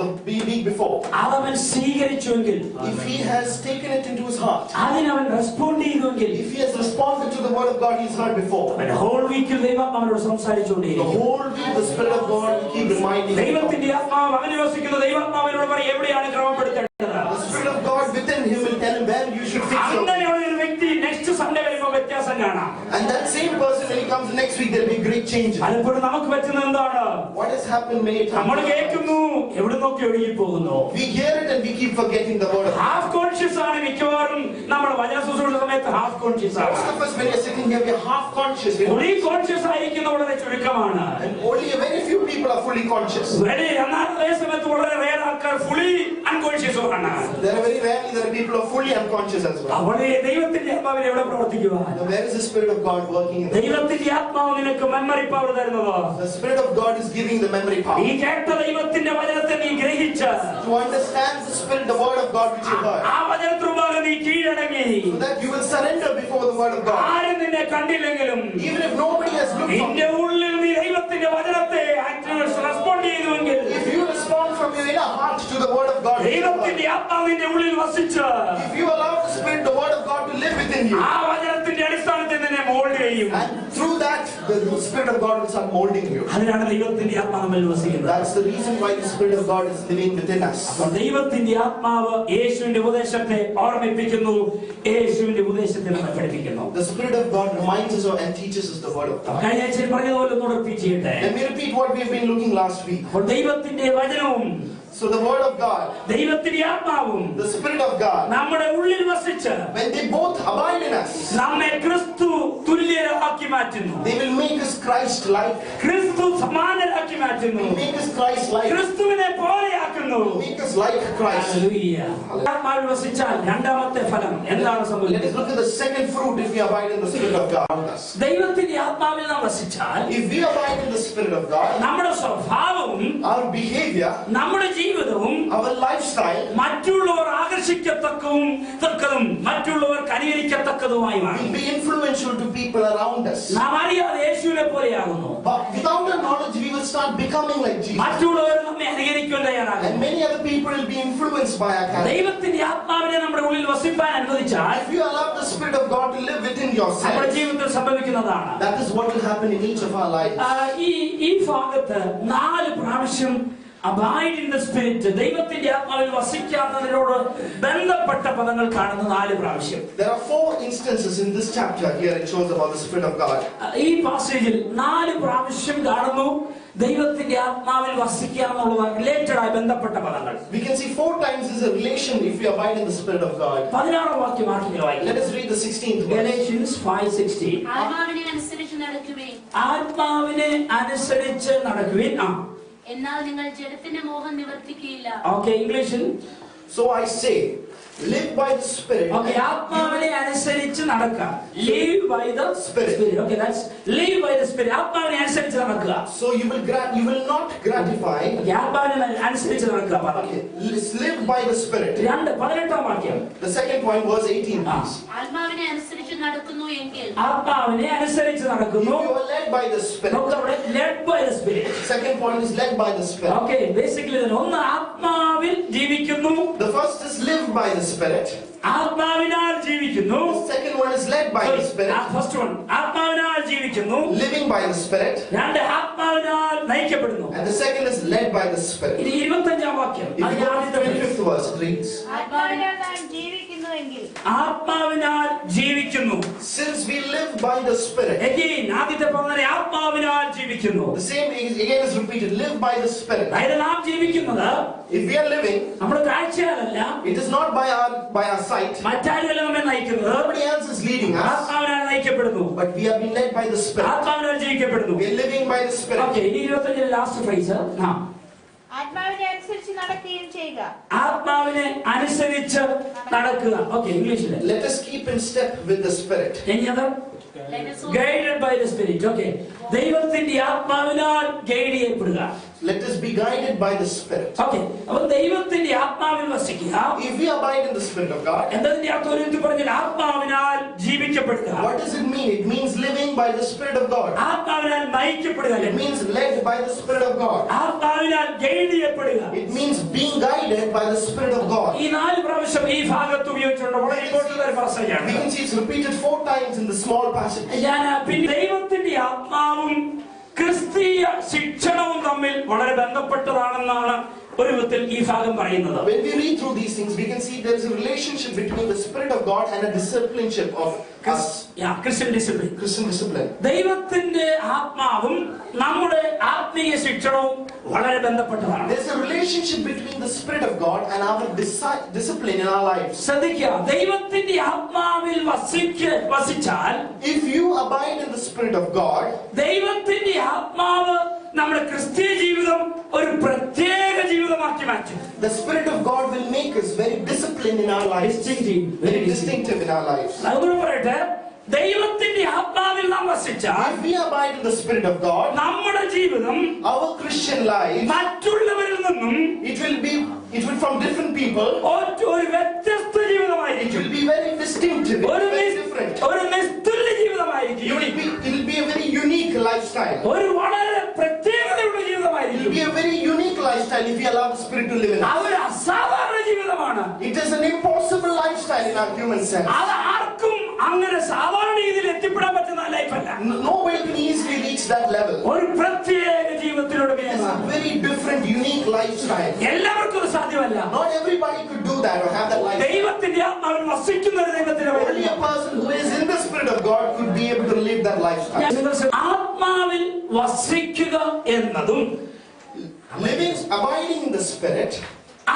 the week before, അവൻ സ്വീകരിച്ചുവെങ്കിൽ, if he has taken it into his heart, അതിനവൻ റെസ്പോണ്ട് ചെയ്തുവെങ്കിൽ, if he has responded to the word of God he's heard before, അവൻ whole വീക്കിൽ ദൈവം അവനോട് the സംസാരിച്ചുകൊണ്ടേയിരിക്കും. whole week the Spirit of God will keep reminding him. ദൈവത്തിന്റെ ആത്മാവ് അവന് വസിക്കുന്ന ദൈവാത്മാവിനോട് പറയും എവിടെയാണ് ക്രമപ്പെടുത്തേണ്ടത്. The Spirit of God within him will tell him where you should fix your. അങ്ങനെയുള്ള ഒരു വ്യക്തി നെക്സ്റ്റ് സൺഡേ വരുമ്പോൾ വ്യത്യാസം കാണാം. And that same person when he comes next week there will be great changes. പലപ്പോഴും നമുക്ക് പറ്റുന്നത് എന്താണ്, What has happened many നമ്മൾ times? കേൾക്കുന്നു, എവിടെ നോക്കി ഒഴുകി പോകുന്നു. We hear it and we keep forgetting the word of God. Half conscious ആണ് മിക്കവാറും. നമ്മുടെ വചന ശുശ്രൂഷ സമയത്ത് ഹാഫ് കോൺഷ്യസ് ആണ്. Most of us when we are sitting here we are half conscious. Fully conscious ആയിരിക്കുന്ന വളരെ ചുരുക്കമാണ്. And only very few people are fully conscious. എന്നാൽ അതേ സമയത്ത് വളരെ റേർ ആൾക്കാർ ഫുള്ളി അൺകോൺഷ്യസ് ആണ്. There are very rarely there are people who are fully unconscious as well. അവിടെ ദൈവത്തിന്റെ ആത്മാവിനെ എവിടെ പ്രവർത്തിക്കുവാൻ? Now where is the Spirit of God working in the ദൈവത്തിന്റെ ആത്മാവ് നിനക്ക് മെമ്മറി പവർ തരുന്നത്. The Spirit of God is giving the memory power. ഈ കേട്ട ദൈവത്തിന്റെ വചനത്തെ നീ ഗ്രഹിച്ച്, To understand the Spirit, the word of God which you heard, ആ വചനത്തിനുമ്പാകെ നീ കീഴടങ്ങി, so that you will surrender before the word of God. ആരും നിന്നെ കണ്ടില്ലെങ്കിലും Even if nobody has looked from നിന്റെ you, ഉള്ളിൽ നീ ദൈവത്തിന്റെ വചനത്തെ റെസ്പോണ്ട് ചെയ്തുവെങ്കിൽ, if you respond from your inner heart to the word of God, ദൈവത്തിന്റെ ആത്മാവ് നിന്റെ ഉള്ളിൽ വസിച്ച്, if you allow the Spirit, the word of God to live within you, ആ വചനത്തിന്റെ അടിസ്ഥാനത്തിൽ നിന്നെ മോൾഡ് ചെയ്യും. and through that the Spirit of God will start molding you. അതിനാണ് ദൈവത്തിന്റെ ആത്മാവ് നമ്മിൽ വസിക്കുന്നത്. That's the reason why the Spirit of God is living within us. അപ്പോൾ ദൈവത്തിന്റെ ആത്മാവ് യേശുവിന്റെ ഉപദേശത്തെ ഓർമ്മിപ്പിക്കുന്നു, യേശുവിന്റെ ഉപദേശത്തെ നമ്മെ പഠിപ്പിക്കുന്നു. The Spirit of God reminds us and teaches us the word of God. കഴിഞ്ഞ ആഴ്ചയിൽ പറഞ്ഞതുപോലെ ഒന്നുകൂടെ റിപ്പീറ്റ് ചെയ്യട്ടെ. Let me repeat what we have been looking last week. അപ്പോൾ ദൈവത്തിന്റെ വചനവും So the word of God, ദൈവത്തിന്റെ ആത്മാവും the Spirit of God, നമ്മുടെ ഉള്ളിൽ വസിച്ച് when they both abide in us, നമ്മെ ക്രിസ്തു തുല്യരാക്കി മാറ്റുന്നു. they will make us Christ-like. ക്രിസ്തു സമാനരാക്കി മാറ്റുന്നു. Make us Christ-like. ക്രിസ്തുവിനെ പോലെയാക്കുന്നു. Make us like Christ. Hallelujah. ആത്മാവിൽ വസിച്ചാൽ രണ്ടാമത്തെ ഫലം എന്താണ് Let us സംഭവിക്കുന്നത്? look at the second fruit if we abide in the Spirit of God around us. ദൈവത്തിന്റെ ആത്മാവിൽ നാം വസിച്ചാൽ If we abide in the Spirit of God, നമ്മുടെ സ്വഭാവവും our behavior, നമ്മുടെ ജീവിതവും our lifestyle മറ്റുള്ളവർ ആകർഷിക്കത്തക്കതും മറ്റുള്ളവർക്ക് അനുകരിക്കത്തക്കതുമായി will മാറും. be influential to people around us. നാം അറിയാതെ യേശുവിനെ പോലെയാകുന്നു. But without our knowledge, we will start becoming like Jesus. മറ്റുള്ളവർ നമ്മെ അനുകരിക്കാൻ And തയ്യാറാകും. many other people will be influenced by our character. ദൈവത്തിന്റെ ആത്മാവിനെ നമ്മുടെ ഉള്ളിൽ വസിപ്പാൻ അനുവദിച്ചാൽ If you allow the Spirit of God to live within നമ്മുടെ yourself, ജീവിതത്തിൽ സംഭവിക്കുന്നതാണ്. that is what will happen in each of our lives. ഈ ഭാഗത്ത് 4 പ്രാവശ്യം abide in the spirit, ദൈവത്തിന്റെ ആത്മാവിൽ വസിക്കാവുന്നതിനോട് ബന്ധപ്പെട്ട പദങ്ങൾ കാണുന്ന 4 പ്രാവശ്യം. There are 4 instances in this chapter here it shows about the Spirit of God. ഈ പാസേജിൽ 4 പ്രാവശ്യം കാണുന്നു ദൈവത്തിന്റെ ആത്മാവിൽ വസിക്കാമെന്നുള്ളത് റിലേറ്റഡ് ആയി ബന്ധപ്പെട്ട പദങ്ങൾ. We can see 4 times is a relation if we abide in the Spirit of God. 16 വാക്യം വായിക്കാം. Let us read the 16th verse. Galatians 5:16. ആത്മാവിനെ അനുസരിച്ച് നടക്കുവിൻ. ആത്മാവിനെ അനുസരിച്ച് നടക്കുവിൻ. എന്നാൽ നിങ്ങൾ ജഡത്തിന്റെ മോഹം നിവർത്തിക്കുകയില്ല. ഓക്കേ, ഇംഗ്ലീഷിൽ. So I say, live by the Spirit. Okay, ആത്മാവിനെ അനുസരിച്ച് നടക്കുക. Live by the Spirit. Okay, that's live by the Spirit. ആത്മാവിനെ അനുസരിച്ച് നടക്കുക. So you will not gratify. ആത്മാവിനെ അനുസരിച്ച് നടക്കുക. Okay, let's live by the Spirit. 18 വാക്യം. The second point was 18 please. ആത്മാവിനെ അനുസരിച്ച് നടക്കുന്നു എങ്കിൽ ആത്മാവിനെ അനുസരിച്ച് If നടക്കുന്നു. you are led by the Spirit. Led by the Spirit. Second point is led by the Spirit. Okay, basically ഒന്ന് ആത്മാവിൽ ജീവിക്കുന്നു. The first is live by the Spirit. ആത്മാവിനാൽ ജീവിക്കുന്നു. The second one is led by the Spirit. First one ആത്മാവിനാൽ ജീവിക്കുന്നു. Living by the Spirit. രണ്ട് ആത്മാവിനാൽ നയിക്കപ്പെടുന്നു. And the second is led by the Spirit. ഇനി 25 വാക്യം. If you go to the 25th verse, it reads, ആത്മാവിനാൽ നാം ജീവിക്കുന്നുവെങ്കിൽ ആത്മാവിനാൽ ജീവിക്കുന്നു. since we live by the Spirit. Again, ആദ്യത്തെ പറഞ്ഞ ആത്മാവിനാൽ ജീവിക്കുന്നു. The same again is repeated, live by the Spirit. അതായത് നാം ജീവിക്കുന്നത് If we are living, നമ്മുടെ കാഴ്ചയാലല്ല, it is not by our sight. മറ്റാരുമല്ല നമ്മെ നയിക്കുന്നത്. Nobody else is leading us, ആത്മാവിനാൽ നയിക്കപ്പെടുന്നു. but we are being led by the Spirit. ആത്മാവിനാൽ ജീവിക്കപ്പെടുന്നു. We are living by the Spirit. Okay, ഇനി 25 ലാസ്റ്റ് ഫ്രേസ്. ആത്മാവിനെ അനുസരിച്ച് നടക്കുകയും ചെയ്യുക. ആത്മാവിനെ അനുസരിച്ച് നടക്കുക. ഓക്കേ, ഇംഗ്ലീഷിൽ. Let us keep in step with the Spirit. Any other? Guided by the Spirit. Okay. ദൈവത്തിന്റെ ആത്മാവിനാൽ guide ചെയ്യപ്പെടുക. Let us be guided by the Spirit. Okay. അപ്പോൾ ദൈവത്തിന്റെ ആത്മാവിൽ വസിക്കുക. If we abide in the Spirit of God, എന്നതിന്റെ അർത്ഥം ഒരു പറഞ്ഞാൽ ആത്മാവിനാൽ ജീവിക്കപ്പെടുക. what does it mean? It means living by the Spirit of God. ആത്മാവിനാൽ നയിക്കപ്പെടുക. It means led by the Spirit of God. ആത്മാവിനാൽ guide ചെയ്യപ്പെടുക. It means being guided by the Spirit of God. ഈ 4 പ്രാവശ്യം ഈ ഭാഗത്ത് ഉപയോഗിച്ചിട്ടുണ്ട്. വളരെ ഇമ്പോർട്ടന്റ് ഒരു We പാസേജാണ്. can see it's repeated 4 times in the small passage. ഞാൻ പിന്നെ ദൈവത്തിന്റെ ആത്മാവും ക്രിസ്തീയ ശിക്ഷണവും തമ്മിൽ വളരെ ബന്ധപ്പെട്ടതാണെന്നാണ് ഒരു വിധത്തിൽ ഈ ഭാഗം പറയുന്നത്. When we read through these things, we can see there is a relationship between the Spirit of God and a discipleship of us. Christian discipline. Christian discipline. ദൈവത്തിന്റെ ആത്മാവും നമ്മുടെ ആത്മീയ ശിക്ഷണവും വളരെ ബന്ധപ്പെട്ടതാണ്. There is a relationship between the Spirit of God and our discipline in our lives. ശ്രദ്ധിക്കുക, ദൈവത്തിന്റെ ആത്മാവിൽ വസിച്ചാൽ, if you abide in the Spirit of God, ദൈവത്തിന്റെ ആത്മാവ് നമ്മുടെ ക്രിസ്തീയ ജീവിതം ഒരു പ്രത്യേക ജീവിതമാക്കി മാറ്റും. the Spirit of God will make us very disciplined in our lives. Very distinctive in our lives. അതുകൊണ്ട് പറയട്ടെ, ദൈവത്തിന്റെ ആത്മാവിൽ നാം വസിച്ചാൽ, if we abide in the Spirit of God, നമ്മുടെ ജീവിതം our Christian life, മറ്റുള്ളവരിൽ നിന്നും it will from different people, ഒരു വ്യത്യസ്ത ജീവിതമായിരിക്കും. it will be very distinctive, very different. ഒരു നിസ്തുല്യ ജീവിതമായിരിക്കും. It will be a very unique lifestyle. ഒരു വളരെ പ്രത്യേകതയുള്ള ജീവിതമായിരിക്കും. It will be a very unique lifestyle if we allow the Spirit to live in us. അതൊരു അസാധാരണ ജീവിതമാണ്. It is an impossible lifestyle in our human sense. അത് ആർക്കും അങ്ങനെ സാധാരണ രീതിയിൽ എത്തിപ്പെടാൻ പറ്റുന്ന ലൈഫല്ല. Nobody can easily reach that level. ഒരു പ്രത്യേക ജീവിതത്തിലൂടെ It's a very different, unique lifestyle. എല്ലാവർക്കും അത് സാധ്യമല്ല. Not everybody could do that or have that lifestyle. ദൈവത്തിന്റെ ആത്മാവിൽ വസിക്കുന്ന ഒരു ദൈവത്തിന്റെ Only a person who is in the Spirit of God could be able to live that lifestyle. ആത്മാവിൽ വസിക്കുക എന്നതും abiding in the Spirit,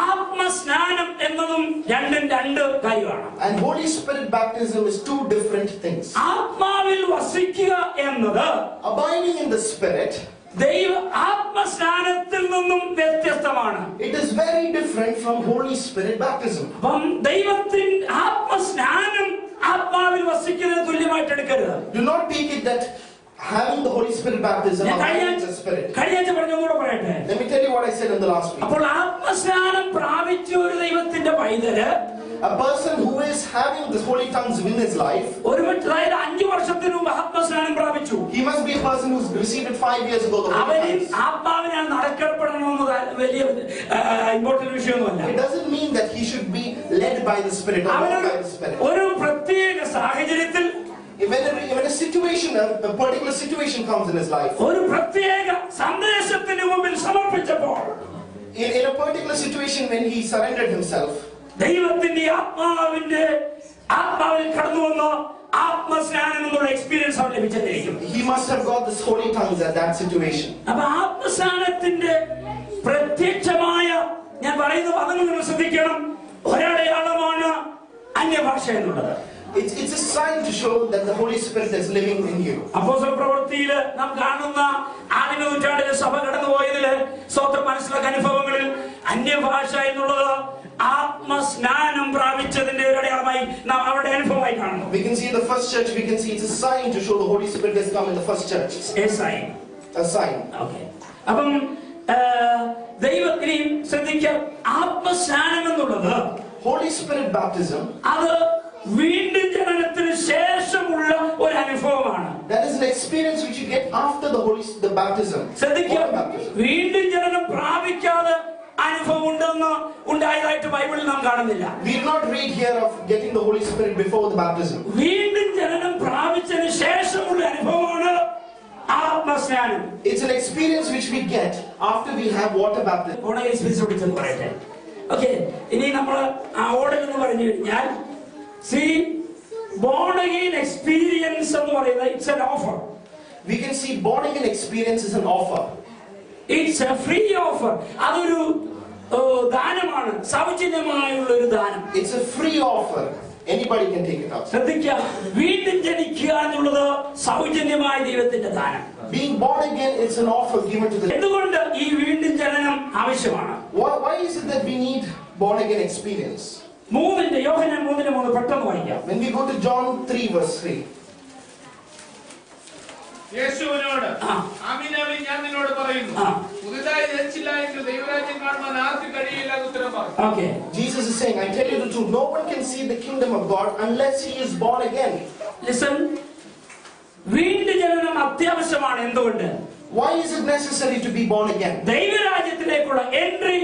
ആത്മസ്നാനം എന്നതും രണ്ടും രണ്ട് കാര്യമാണ്. and Holy Spirit baptism is two different things. ആത്മാവിൽ വസിക്കുക എന്നത് Abiding in the Spirit, ദൈവ ആത്മസ്നാനത്തിൽ നിന്നും വ്യത്യസ്തമാണ്. it is very different from Holy Spirit baptism. അപ്പം ദൈവത്തിന്റെ ആത്മസ്നാനം ആത്മാവിൽ വസിക്കുന്നത് തുല്യമായിട്ട് എടുക്കരുത്. Do not take it that having the Holy Spirit baptism, abiding in the Spirit. കഴിഞ്ഞ പറഞ്ഞുകൂടെ പറയട്ടെ. Let me tell you what I said in the last week. അപ്പോൾ ആത്മസ്നാനം പ്രാപിച്ച ഒരു ദൈവത്തിന്റെ പൈതല്, a person who is having the holy tongues in his life, ഒരു അതായത് 5 വർഷത്തിന് മുമ്പ് ആത്മസ്നാനം പ്രാപിച്ചു. he must be a person who's received it 5 years ago. അവനിൽ ആത്മാവിനാൽ നടക്കപ്പെടണമെന്നത് വലിയ important വിഷയമൊന്നുമല്ല. It doesn't mean that he should be led by the Spirit or led by the Spirit. ഒരു പ്രത്യേക സാഹചര്യത്തിൽ when a situation, a particular situation comes in his life, ഒരു പ്രത്യേക സന്ദേശത്തിന് മുമ്പിൽ സമർപ്പിച്ചപ്പോൾ, in a particular situation when he surrendered himself, ദൈവത്തിന്റെ ആത്മാവിൽ കടന്നു വന്ന ആത്മസ്നാനം എന്നുള്ള എക്സ്പീരിയൻസ് അവൻ ലഭിച്ചിരിക്കും. he must have got this holy tongues at that situation. അപ്പൊ ആത്മസ്നാനത്തിന്റെ പ്രത്യക്ഷമായ, ഞാൻ പറയുന്ന പദങ്ങൾ നിങ്ങൾ ശ്രദ്ധിക്കണം, ഒരടയാളമാണ് അന്യഭാഷ എന്നുള്ളത്. It's a sign to show that the Holy Spirit is living in you. അപ്പോസ്തല പ്രവൃത്തിയിൽ നാം കാണുന്ന ആദിമ നൂറ്റാണ്ടിലെ സഭ കടന്നുപോയതില് സ്വന്തം മനസ്സിലാക്കിയ അനുഭവങ്ങളിൽ അന്യഭാഷ എന്നുള്ളത് ആത്മസ്നാനം പ്രാപിച്ചതിന്റെ ഒരു അടയാളമായി നാം അവരുടെ അനുഭവമായി കാണുന്നു. We can see in the first church, we can see it's a sign to show the Holy Spirit has come in the first church. A sign. A sign. Okay. അപ്പം ദൈവത്തിനെയും ശ്രദ്ധിക്കുക, ആത്മസ്നാനം എന്നുള്ളത്, Holy Spirit baptism, അത് വീണ്ടും ജനനത്തിന് ശേഷമുള്ള ഒരു അനുഭവമാണ്. that is an experience which you get after the baptism. ശ്രദ്ധിക്കുക, വീണ്ടും ജനനം പ്രാപിക്കാതെ അനുഭവം ഉണ്ടായതായിട്ട് ബൈബിളിൽ നാം കാണുന്നില്ല. We do not read here of getting the Holy Spirit before the baptism. വീണ്ടും ജനനം പ്രാപിച്ചതിന് ശേഷമുള്ള അനുഭവമാണ് ആത്മസ്നാനം. It's an experience which we get after we have water baptism. പറയട്ടെ. ഓക്കെ, ഇനി നമ്മൾ ആ ഓർഡർ എന്ന് പറഞ്ഞു കഴിഞ്ഞാൽ, born again experience എന്ന് പറയുന്നത് it's an offer. We can see born again experience is an offer. It's a free offer. അതൊരു ദാനമാണ്, സൗജന്യമായുള്ള ഒരു ദാനം. It's a free offer. Anybody can take it up. ശ്രദ്ധിക്കുക, വീണ്ടും ജനിക്കുക എന്നുള്ളത് സൗജന്യമായ ദൈവത്തിന്റെ ദാനം. Being born again, it's an offer given to the. എന്തുകൊണ്ട് ഈ വീണ്ടും ജനനം ആവശ്യമാണ്? Why is it that we need born again experience? യോഹന്നാൻ 3:3 പെട്ടെന്ന് വായിക്കാം. When we go to John 3:3. യേശുവിനോട്, ആമീൻ ആമീൻ ഞാൻ നിന്നോട് പറയുന്നു, പുതുതായി ജനിച്ചില്ല എങ്കിൽ ദൈവരാജ്യം കാണുവാൻ ആർക്കും കഴിയില്ല എന്ന് ഉത്തരം പറഞ്ഞു. Okay. Jesus is saying, I tell you the truth, no one can see the kingdom of God unless he is born again. Listen. വീണ്ടും ജനനം അത്യാവശ്യമാണ്. എന്തുകൊണ്ട്? Why is it necessary to be born again? ദൈവരാജ്യത്തിലേക്കുള്ള entry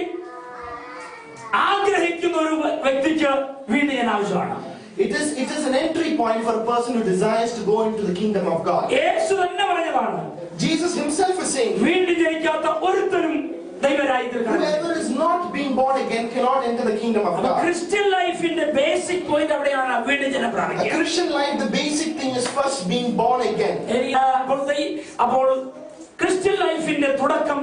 ആഗ്രഹിക്കുന്ന ഒരു വ്യക്തിക്ക് വീണ്ടും ജനനം ആവശ്യമാണ്. It is an entry point for a person who desires to go into the kingdom of God. യേശു തന്നെ പറഞ്ഞതാണ്. Jesus himself is saying, വീണ്ടും ജനിക്കാത്ത ഒരുത്തരും ദൈവരാജ്യത്തിൽ കടക്കില്ല. whoever is not being born again cannot enter the kingdom of God. Christian ലൈഫിന്റെ basic point അവിടെയാണ് വീണ്ടും ജനനം A പ്രാപിക്കുക. Christian life, the basic thing is first being born again. അപ്പോൾ ക്രിസ്ത്യൻ ലൈഫിന്റെ തുടക്കം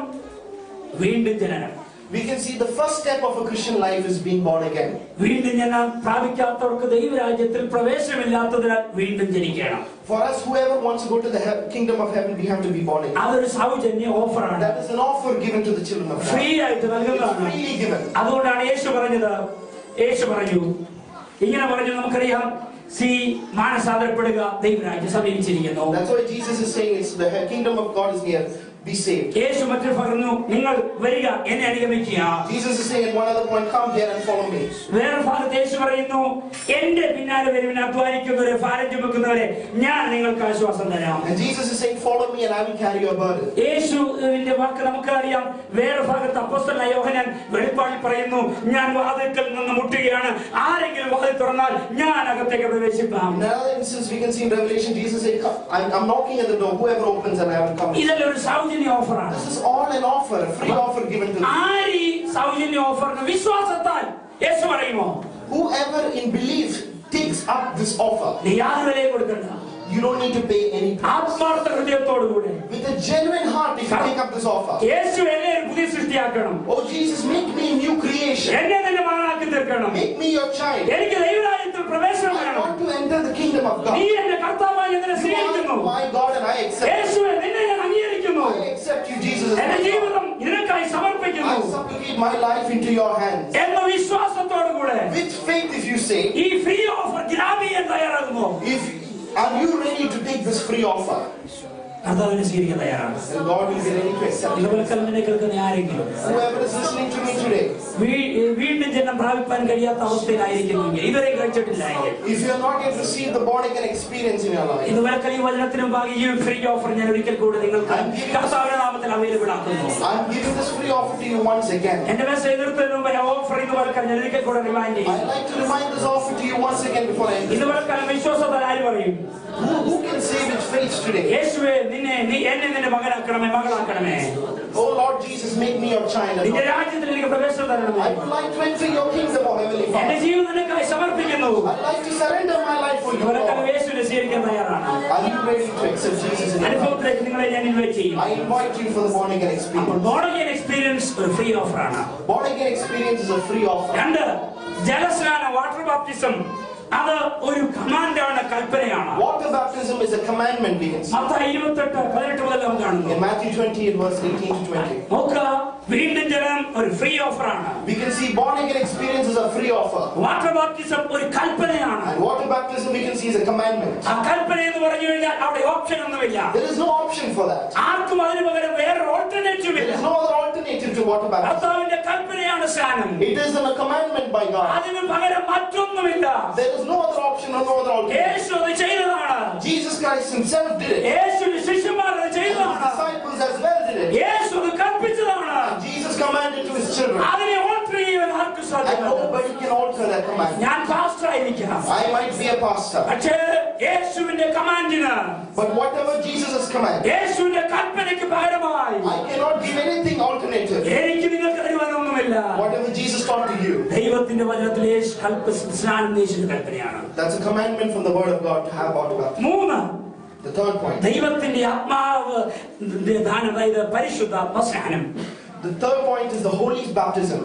വീണ്ടും ജനനം. We can see the first step of a Christian life is being born again. വീണ്ടും ജനനം പ്രാപിക്കാത്തവർക്ക് ദൈവരാജ്യത്തിൽ പ്രവേശനമില്ലാത്തതിനാൽ വീണ്ടും ജനിക്കണം. For us, whoever wants to go to the kingdom of heaven, we have to be born again. അതൊരു സൗജന്യ ഓഫറാണ്. That is an offer given to the children of God. Free ആയിട്ട് നൽകുന്നതാണ്. It's freely given. അതുകൊണ്ടാണ് യേശു പറഞ്ഞു ഇങ്ങനെ പറഞ്ഞു. നമുക്കറിയാം, മാനസാന്തരപ്പെടുക, ദൈവരാജ്യം സമീപിച്ചിരിക്കുന്നു. That's why Jesus is saying it's the kingdom of God is near. be saved. യേശു മറ്റൊരു പറഞ്ഞു, നിങ്ങൾ വരിക, എന്നെ അനുഗമിക്കുക. Jesus is saying at one other point, come here and follow me. വേറെ ഭാഗത്ത് യേശു പറയുന്നു, എന്റെ പിന്നാലെ വരുവിൻ, അധ്വാനിക്കുന്നവരെ ഭാരം ചുമക്കുന്നവരെ ഞാൻ നിങ്ങൾക്ക് ആശ്വാസം തരാം. And Jesus is saying, follow me and I will carry your burden. യേശുവിന്റെ വാക്ക് നമുക്കറിയാം. വേറെ ഭാഗത്ത് അപ്പോസ്തലനായ യോഹന്നാൻ വെളിപ്പാടിൽ പറയുന്നു, ഞാൻ വാതിൽക്കൽ നിന്ന് മുട്ടുകയാണ്, ആരെങ്കിലും വാതിൽ തുറന്നാൽ ഞാൻ അകത്തേക്ക് പ്രവേശിക്കാം. In another instance we can see in Revelation, Jesus said, I'm knocking at the door, whoever opens and I will come. ഇതെല്ലാം ഒരു സൗജന്യ ഓഫറാണ്. This is all an offer, a free offer given to them. ആര് സൗജന്യ ഓഫറിന് വിശ്വാസത്താൽ യേശു പറയുമോ, Whoever in belief takes up this offer, നീ യാതൊരു വിലയും കൊടുക്കണ്ട, you don't need to pay any price. ആത്മാർത്ഥ ഹൃദയത്തോടുകൂടെ With a genuine heart, if you take up this offer, യേശു എന്നെ ഒരു പുതിയ സൃഷ്ടിയാക്കണം, oh Jesus, make me a new creation, എന്നെ നിന്റെ മകനാക്കി തീർക്കണം, make me your child. എനിക്ക് ദൈവരാജ്യത്തിൽ പ്രവേശനം I വേണം, want to enter the kingdom of നീ God. എന്റെ കർത്താവായി എന്നെ You സ്വീകരിക്കുന്നു, are my God and I accept. യേശുവേ നിന്നെ ഞാൻ അംഗീകരിക്കുന്നു, I accept you, Jesus, as എന്റെ my God. ജീവിതം നിനക്കായി സമർപ്പിക്കുന്നു I supplicate my life into your hands. എന്ന വിശ്വാസത്തോടുകൂടെ With faith, if you say, ഈ ഫ്രീ ഓഫർ ഗ്രാബ് ചെയ്യാൻ തയ്യാറാകുമോ? are you ready to take this free offer? കർത്താവിനെ സ്വീകരിക്കാൻ തയ്യാറാണ്. And God will be ready to accept it. ഇതുപോലെ കൽപ്പന കേൾക്കുന്ന ആരെങ്കിലും Whoever is listening to me today, വീണ്ടും ജന്മം പ്രാപിപ്പാൻ കഴിയാത്ത അവസ്ഥയിലായിരിക്കുമെങ്കിൽ, ഇതുവരെ കഴിച്ചിട്ടില്ലെങ്കിൽ, if you have not yet received the born again experience in your life, ഇതുവരെ ഈ വചനത്തിന് മുമ്പാകെ ഈ ഫ്രീ ഓഫർ ഞാൻ ഒരിക്കൽ കൂടി നിങ്ങൾക്ക് കർത്താവിന്റെ നാമത്തിൽ അവൈലബിൾ ആക്കുന്നു. I'm giving this free offer to you once again. എന്റെ മെസ്സേജ് നിർത്തുന്നതിന് മുമ്പ് ഓഫർ ഇതുവരെ ഞാൻ ഒരിക്കൽ കൂടെ റിമൈൻഡ് ചെയ്യും. I'd like to remind this offer to you once again before I end. ഇതുവരെ വിശ്വാസത്താൽ ആര് പറയും, Who can say with faith today, യേശുവേ എന്നെ നിന്റെ മകനാക്കണമേ, മകളാക്കണമേ, oh Lord Jesus, make me your child. നിന്റെ രാജ്യത്തിൽ എനിക്ക് പ്രവേശനം തരണമേ, I would like to enter your kingdom, oh Heavenly എന്റെ Father. ജീവിതം നിനക്കായി സമർപ്പിക്കുന്നു. I'd like to surrender my life for you, ഇതുവരെ Lord. യേശുവിനെ സ്വീകരിക്കാൻ തയ്യാറാണ്. Are you ready to accept Jesus in your life? അനുഭവത്തിലേക്ക് നിങ്ങളെ ഞാൻ ഇൻവൈറ്റ് ചെയ്യും. I invite you for the born again അപ്പോൾ experience. ബോർൺ അഗെയിൻ എക്സ്പീരിയൻസ് ഒരു ഫ്രീ ഓഫറാണ്. Born again experience is a free offer. രണ്ട്, ജലസ്നാന വാട്ടർ ബാപ്റ്റിസം അത് ഒരു കമാൻഡാണ്, കൽപ്പനയാണ്. Water baptism is a commandment, we can see. Mathai 28:18 മുതൽ നാം കാണുന്നു. In Matthew 20, in verse 18 to 20. നോക്കുക, വീണ്ടും ജലം ഒരു ഫ്രീ ഓഫറാണ്. We can see born again experience is a free offer. Water baptism ഒരു കൽപ്പനയാണ്. And water baptism, we can see, is a commandment. ആ കൽപ്പന എന്ന് പറഞ്ഞു കഴിഞ്ഞാൽ അവിടെ ഓപ്ഷൻ ഒന്നുമില്ല. There is no option for that. ആർക്കും അതിന് പകരം വേറെ ഓൾട്ടർനേറ്റീവ് There ഇല്ല. is no other alternative to water baptism. കർത്താവിന്റെ കൽപ്പനയാണ് സ്നാനം. It is a commandment by God. അതിന് പകരം മറ്റൊന്നുമില്ല. There is no other option or no other alternative. യേശു അത് ചെയ്തതാണ്. Jesus Christ himself did it. യേശുവിന്റെ ശിഷ്യന്മാർ അത് His ചെയ്തതാണ്. disciples as well did it. യേശു അത് കൽപ്പിച്ചതാണ്. Jesus commanded to his children. അതിനെ ഓൾട്ടർ ചെയ്യാൻ ആർക്കും And സാധ്യമല്ല. nobody can alter that command. ഞാൻ പാസ്റ്റർ ആയിരിക്കാം, I might be a pastor, പക്ഷേ യേശുവിന്റെ കമാൻഡിന്, but whatever Jesus has commanded, യേശുവിന്റെ കൽപ്പനയ്ക്ക് പകരമായി I cannot give anything alternative. എനിക്ക് നിങ്ങൾക്ക് തരുവാനൊന്നുമില്ല. Whatever Jesus taught to you, ദൈവത്തിന്റെ വചനത്തിൽ യേശു സ്നാനം യേശുവിന്റെ കൽപ്പനയാണ്. that's a commandment from the word of God to have water baptism. മൂന്ന്, The third point. ദൈവത്തിന്റെ ആത്മാവ് ദാനം, അതായത് പരിശുദ്ധാത്മ സ്നാനം. The third point is the Holy Baptism.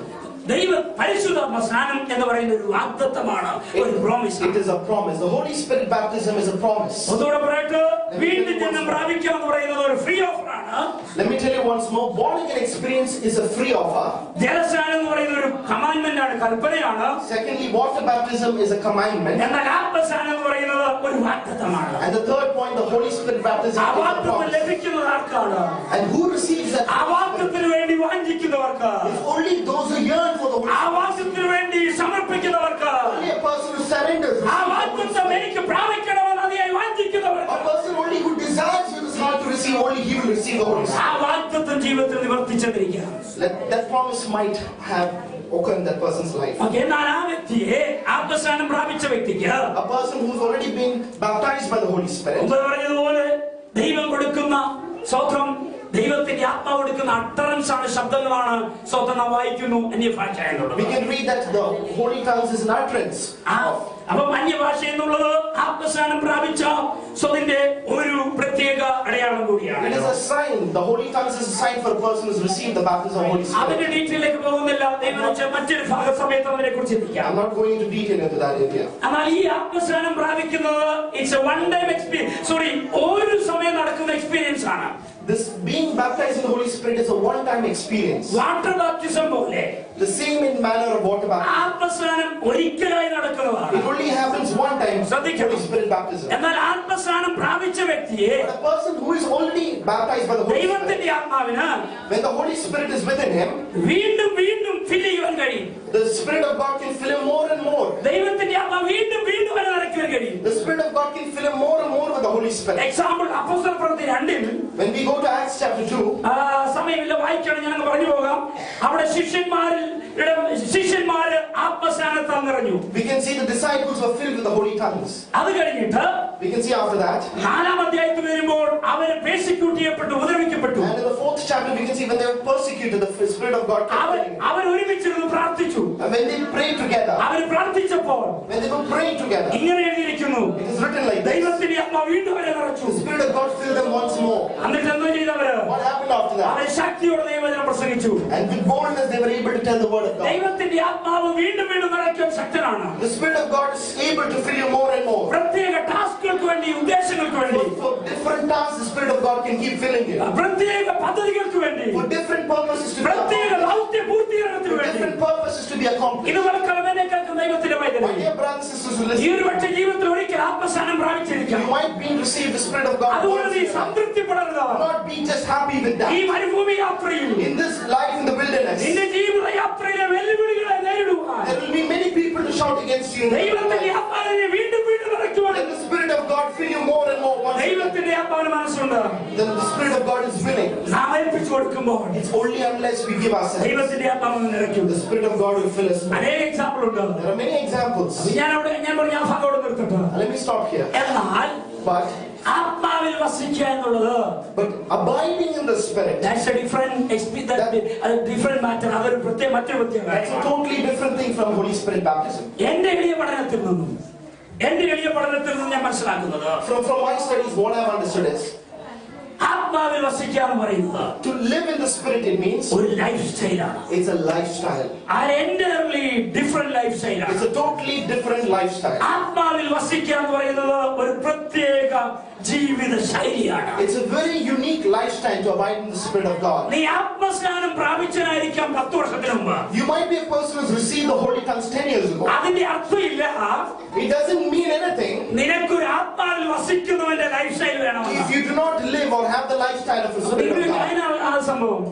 പരിശുദ്ധാത്മ സ്നാനം എന്ന് പറയുന്ന ഒരു വാഗ്ദത്തമാണ്, ഒരു promise. It is a promise. The Holy Spirit baptism is a promise. ഒന്നുകൂടെ പറയട്ടെ, വീണ്ടും ജന്മം പ്രാപിക്കുക എന്ന് പറയുന്നത് ഒരു ഫ്രീ ഓഫറാണ്. Let me tell you once more, born again experience is a free offer. ജലസ്നാനം എന്ന് പറയുന്ന ഒരു കമാൻഡ്മെന്റ് ആണ്, കൽപ്പനയാണ്. Secondly, water baptism is a commandment. എന്നാൽ ആത്മസ്നാനം എന്ന് പറയുന്നത് ഒരു വാഗ്ദത്തമാണ്. And the third point, the Holy Spirit baptism ആ is a വാഗ്ദത്തം promise. ലഭിക്കുന്നത് ആർക്കാണ്? And who receives that? ആ വാഗ്ദത്തത്തിന് വേണ്ടി വാഞ്ചിക്കുന്നവർക്ക്, It's only those who yearn for the Holy ആ Spirit. വാഗ്ദത്തത്തിന് വേണ്ടി സമർപ്പിക്കുന്നവർക്ക്, Only a person who surrenders. ആ വാഗ്ദത്തം എനിക്ക് പ്രാപിക്കണമെന്ന് അതിയായി വാഞ്ചിക്കുന്നവർക്ക്, A person only who desires with his heart to receive, only he will receive the Holy Spirit. ആ വാഗ്ദത്തം ജീവിതത്തിൽ നിവർത്തിച്ചെന്നിരിക്കുക. That promise might have occurred in that person's life. എന്നാൽ ആ വ്യക്തിയെ, ആത്മസ്നാനം പ്രാപിച്ച വ്യക്തിക്ക്, A person who's already been baptized by the Holy Spirit. മുമ്പ് പറഞ്ഞതുപോലെ ദൈവം കൊടുക്കുന്ന സ്വത്രം, ദൈവത്തിന്റെ ആത്മാവ് കൊടുക്കുന്ന അട്ടറൻസ് ആണ്, ശബ്ദങ്ങളാണ്. സ്വത്രം നാം വായിക്കുന്നു അന്യഭാഷ എന്നുള്ളത്. We can read that the holy tongues is an utterance. അപ്പം അന്യഭാഷ എന്നുള്ളത് ആത്മസ്നാനം പ്രാപിച്ച സ്വതിന്റെ ഒരു പ്രത്യേക അടയാളം കൂടിയാണ്. It is a sign. The holy tongues is a sign for a person who's received the baptism of the Holy Spirit. അതിന്റെ ഡീറ്റെയിലേക്ക് പോകുന്നില്ല. ദൈവം മറ്റൊരു ഭാഗസമയത്ത് അതിനെ കുറിച്ച് ചിന്തിക്കാം. I'm not going into detail into that area. എന്നാൽ ഈ ആത്മസ്നാനം പ്രാപിക്കുന്നത് it's a one time experience. ഒരു സമയം നടക്കുന്ന എക്സ്പീരിയൻസ് ആണ്. This being baptized in the Holy Spirit is a one-time experience. Water baptism പോലെ The same in manner of water baptism. ആത്മസ്നാനം ഒരിക്കലായി നടക്കുന്നതാണ്. It only happens one time. Holy Spirit baptism. എന്നാൽ ആത്മസ്നാനം പ്രാപിച്ച വ്യക്തിയെ But a person who is already baptized by the Holy Spirit, ദൈവത്തിന്റെ ആത്മാവിന് when the Holy Spirit is within him, വീണ്ടും വീണ്ടും fill ചെയ്യാൻ കഴിയും. the Spirit of God can fill him more and more. ദൈവത്തിന്റെ ആത്മാവ് വീണ്ടും വീണ്ടും അവനെ നിറയ്ക്കാൻ കഴിയും. The Spirit of God can fill him more and more with the Holy Spirit. Example അപ്പോസ്തലപ്രവൃത്തി 2-ൽ When we go to Acts chapter 2, സമയമില്ല വായിക്കണം, ഞാൻ പറഞ്ഞു പോകാം. അവിടെ ശിഷ്യന്മാര് ആത്മസ്നാനത്താൽ നിറഞ്ഞു. we can see the disciples were filled with the holy tongues. അത് കഴിഞ്ഞിട്ട് We can see after that, 4-ാം അധ്യായത്തിൽ വരുമ്പോൾ അവര് പെർസിക്യൂട്ട് ചെയ്യപ്പെട്ടു, ഉപദ്രവിക്കപ്പെട്ടു. and in the 4th chapter we can see when they were persecuted, the Spirit of God came upon them. അവർ ഒരുമിച്ചിരുന്ന് പ്രാർത്ഥിച്ചു. And when they prayed together, അവർ പ്രാർത്ഥിച്ചപ്പോൾ when they were praying together, ഇങ്ങനെ എഴുതിയിരിക്കുന്നു, it is written like this: ദൈവത്തിന്റെ ആത്മാവ് വീണ്ടും അവരെ നിറച്ചു. the Spirit of God filled them once more. എന്നിട്ട് എന്തോ ചെയ്തവര്? What happened after that? അവർ ശക്തിയോടെ ദൈവവചനം പ്രസംഗിച്ചു. And with boldness they were able to tell the word of God. ദൈവത്തിന്റെ ആത്മാവ് വീണ്ടും വീണ്ടും നിറയ്ക്കാൻ ശക്തനാണ്. The Spirit of God is able to fill you more and more. പ്രത്യേക ടാസ്കുകൾക്ക് വേണ്ടി, ഉദ്ദേശങ്ങൾക്ക് വേണ്ടി, For different tasks, the Spirit of God can keep filling you. പ്രത്യേക പദ്ധതികൾക്ക് വേണ്ടി, For different purposes to be പ്രത്യേക accomplished. ദൗത്യ പൂർത്തീകരണത്തിന് For വേണ്ടി. different purposes to be accomplished. ഇതുപോലെ കലവനെ കേൾക്കുന്ന ദൈവത്തിന്റെ My വൈദ്യുതി dear brothers and sisters who ഈ listen, ഒരു പക്ഷേ ജീവിതത്തിൽ ഒരിക്കൽ ആത്മസ്ഥാനം പ്രാപിച്ചിരിക്കാം. you might be received the Spirit of God. അതുകൊണ്ട് നീ Do സംതൃപ്തിപ്പെടരുത്. not be just happy with ഈ that. മരുഭൂമി യാത്രയിൽ In this life in the wilderness, നിന്റെ ജീവിത യാത്രയിലെ വെല്ലുവിളികളെ നേരിടുവാൻ there will be many people to shout against you. ദൈവത്തിന്റെ ആത്മാവിനെ വീണ്ടും വീണ്ടും നിറയ്ക്കുവാൻ Let the Spirit of God fill you more and more once again. ദൈവത്തിന്റെ ആത്മാവിന് മനസ്സുണ്ട്. Then the Spirit of God is willing. നാം ഏൽപ്പിച്ചു കൊടുക്കുമ്പോൾ It's only unless we give ourselves. ദൈവത്തിന്റെ ആത്മാവിനെ നിറയ്ക്കും. The Spirit of God will fill us more. അനേക എക്സാമ്പിൾ ഉണ്ട്. There are many examples. ഞാൻ പറഞ്ഞ ആ ഭാഗത്തോട് നിർത്തട്ടെ. Let me stop here. എന്നാൽ But ആത്മാവിൽ വസിക്കുക എന്നുള്ളത് abiding in the Spirit, that's a different matter. അതൊരു പ്രത്യേക മറ്റൊരു പ്രത്യേക that's a കാര്യമാണ്. totally different thing from Holy Spirit baptism. എന്റെ എളിയ പഠനത്തിൽ നിന്നും ഞാൻ മനസ്സിലാക്കുന്നത്, From my studies, what I've understood is, ആത്മാവിൽ വസിക്കുക എന്ന് പറയുന്നത് to live in the Spirit, it means ഒരു ലൈഫ് സ്റ്റൈലാണ്. it's a lifestyle. entirely different life സ്റ്റൈലാണ്. It's a totally different lifestyle. ആത്മാവിൽ വസിക്കുക എന്ന് പറയുന്നത് ഒരു പ്രത്യേക ജീവിത ശൈലിയാണ്. It's a very unique lifestyle to abide in the Spirit of God. നീ ആത്മസ്നാനം പ്രാപിച്ചനായിരിക്കാം 10 വർഷത്തിന് മുമ്പ്. You might be a person who's received the Holy Tongues 10 years ago. അതിന്റെ അർത്ഥമില്ല It doesn't mean anything നിനക്കൊരു ആത്മാവിൽ വസിക്കുന്നവന്റെ ലൈഫ് സ്റ്റൈൽ വേണം. if you do not live or have the lifestyle of the Spirit of God. അതിനാണ് സംഭവം.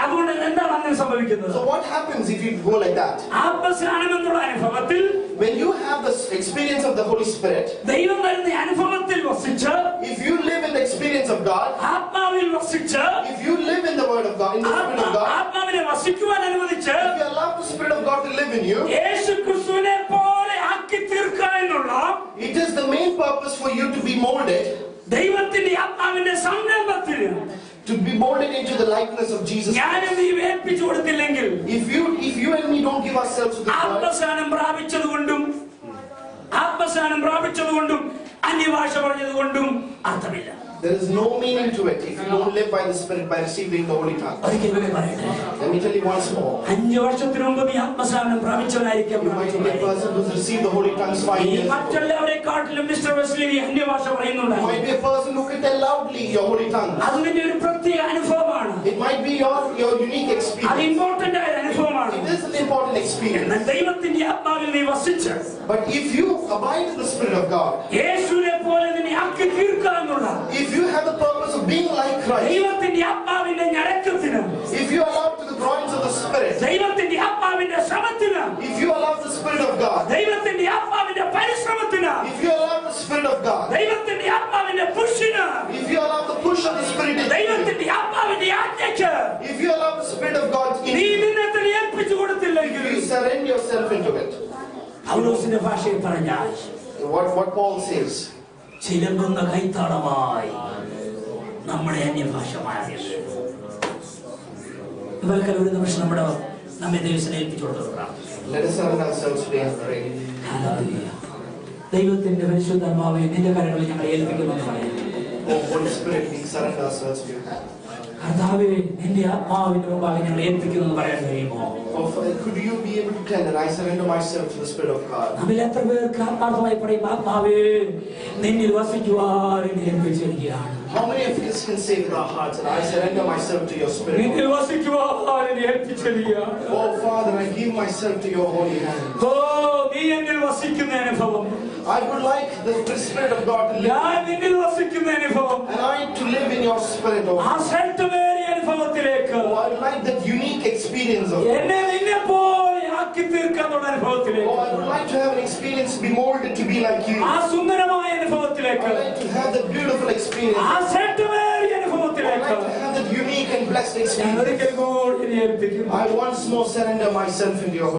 അതുകൊണ്ട് എന്താണ് അങ്ങനെ സംഭവിക്കുന്നത്? So what happens if you go like that? ആത്മസ്നാനം എന്നുള്ള അനുഭവത്തിൽ, When you have the experience of the Holy Spirit, ദൈവം തരുന്ന അനുഭവത്തിൽ വസിച്ച്, if you live in the experience of God, ആത്മാവിൽ വസിച്ച്, if you live in the Word of God, in the Spirit of God, ആത്മാവിനെ വസിക്കുവാൻ അനുവദിച്ച്, if you allow the Spirit of God to live in you, യേശു ക്രിസ്തുവിനെ പോലെ ആക്കി തീർക്കുക എന്നുള്ള it is the main purpose for you to be molded, ദൈവത്തിന്റെ ആത്മാവിന്റെ സംരംഭത്തിന് to be molded into the likeness of Jesus Christ. ഞാനും നീ ഏൽപ്പിച്ചു കൊടുത്തില്ലെങ്കിൽ, If you and me don't give ourselves to the Word, ആത്മസ്നാനം പ്രാപിച്ചതുകൊണ്ടും അന്യഭാഷ പറഞ്ഞതുകൊണ്ടും അർത്ഥമില്ല. there is no meaning to it if you don't live by the Spirit by receiving the Holy Tongue. ഒരിക്കൽ കൂടി പറയട്ടെ, Let me tell you once more. 5 വർഷത്തിന് മുമ്പ് നീ ആത്മസ്നാനം പ്രാപിച്ചവനായിരിക്കാം. You might be a person who's received the Holy Tongues 5 ഈ years ago. മറ്റുള്ളവരെക്കാട്ടിലും mister Wesley നീ അന്യഭാഷ You പറയുന്നുണ്ട്. might be a person who can tell loudly your Holy Tongues. അത് നിന്റെ ഒരു പ്രത്യേക അനുഭവമാണ്. It might be your unique അത് experience. ഇമ്പോർട്ടന്റ് ആയ അനുഭവമാണ്. It is an important experience. എന്നാൽ ദൈവത്തിന്റെ ആത്മാവിൽ നീ വസിച്ച്, But if you abide in the Spirit of God, യേശുവിനെ പോലെ നിന്നെ ആക്കി തീർക്കുക എന്നുള്ള if you have the purpose of being like Christ, ദൈവത്തിന്റെ ആത്മാവിന്റെ ഞരക്കത്തിന്, if you allow to the drawings of the Spirit, ദൈവത്തിന്റെ ആത്മാവിന്റെ ശ്രമത്തിന്, if you allow the Spirit of God, ദൈവത്തിന്റെ ആത്മാവിന്റെ പരിശ്രമത്തിന്, if you allow the Spirit of God, ദൈവത്തിന്റെ ആത്മാവിന്റെ പുഷിന്, if you allow the push of the Spirit in you, ദൈവത്തിന്റെ ആത്മാവിന്റെ ആജ്ഞയ്ക്ക് if you allow the Spirit of God in നീ you, നിന്നെ തന്നെ ഏൽപ്പിച്ചു കൊടുത്തില്ലെങ്കിൽ, you surrender yourself into it. പൗലോസിന്റെ ഭാഷയിൽ പറഞ്ഞാൽ, What Paul says, ചിലമ്പുന്ന കൈത്താളമായി നമ്മുടെ അന്യഭാഷ മാറിയത്. ഇവർക്ക് ഒരു നിമിഷം നമ്മെ ദൈവത്തിനെ ഏൽപ്പിച്ചു കൊടുക്കാം. let us surrender ourselves today and pray. ദൈവത്തിന്റെ പരിശുദ്ധാത്മാവെ നിന്റെ കരങ്ങളിൽ ഞങ്ങൾ ഏൽപ്പിക്കുമെന്ന് പറയാം. Oh Holy Spirit, we surrender ourselves to you. കർത്താവേ, നിന്റെ ആത്മാവിന്റെ മുമ്പാകെ ഞങ്ങൾ ഏൽപ്പിക്കുമെന്ന് പറയാൻ കഴിയുമോ? Oh, could you be able to tell that I surrender myself to the Spirit of God? നമ്മിൽ എത്ര പേർക്ക് ആത്മാർത്ഥമായി പറയും, ആത്മാവേ നിന്നിൽ വസിക്കുവാൻ എന്നെ ഏൽപ്പിച്ചിരിക്കുകയാണ്. How many of us can say with our hearts that I surrender myself to your spirit? നിന്നിൽ വസിക്കുവാൻ എന്നെ ഏൽപ്പിച്ചെറിയാം. Oh Father, I give myself to your holy hand. ഓ നീ എന്നിൽ വസിക്കുന്ന അനുഭവം, I would like the Spirit of God to live, ഞാൻ നിന്നിൽ വസിക്കുന്ന അനുഭവം, and I to live in your spirit, oh. ആ ശ്രേഷ്ഠമേറിയ അനുഭവത്തിലേക്ക്, Oh, I would like that unique experience of. എന്നെ നിന്നെ പോലെ ആക്കി തീർക്കാനുള്ള അനുഭവത്തിലേക്ക്, Oh, I would like to have an experience to be molded to be like you. ആ സുന്ദരമായ I അനുഭവത്തിലേക്ക്, would like to have that beautiful experience. ആ ശ്രേഷ്ഠമേറിയ I would അനുഭവത്തിലേക്ക് like to have that unique and blessed ഞാൻ experience. ഒരിക്കൽ കൂടി എന്നെ ഏൽപ്പിക്കുന്നു. I once more surrender myself into your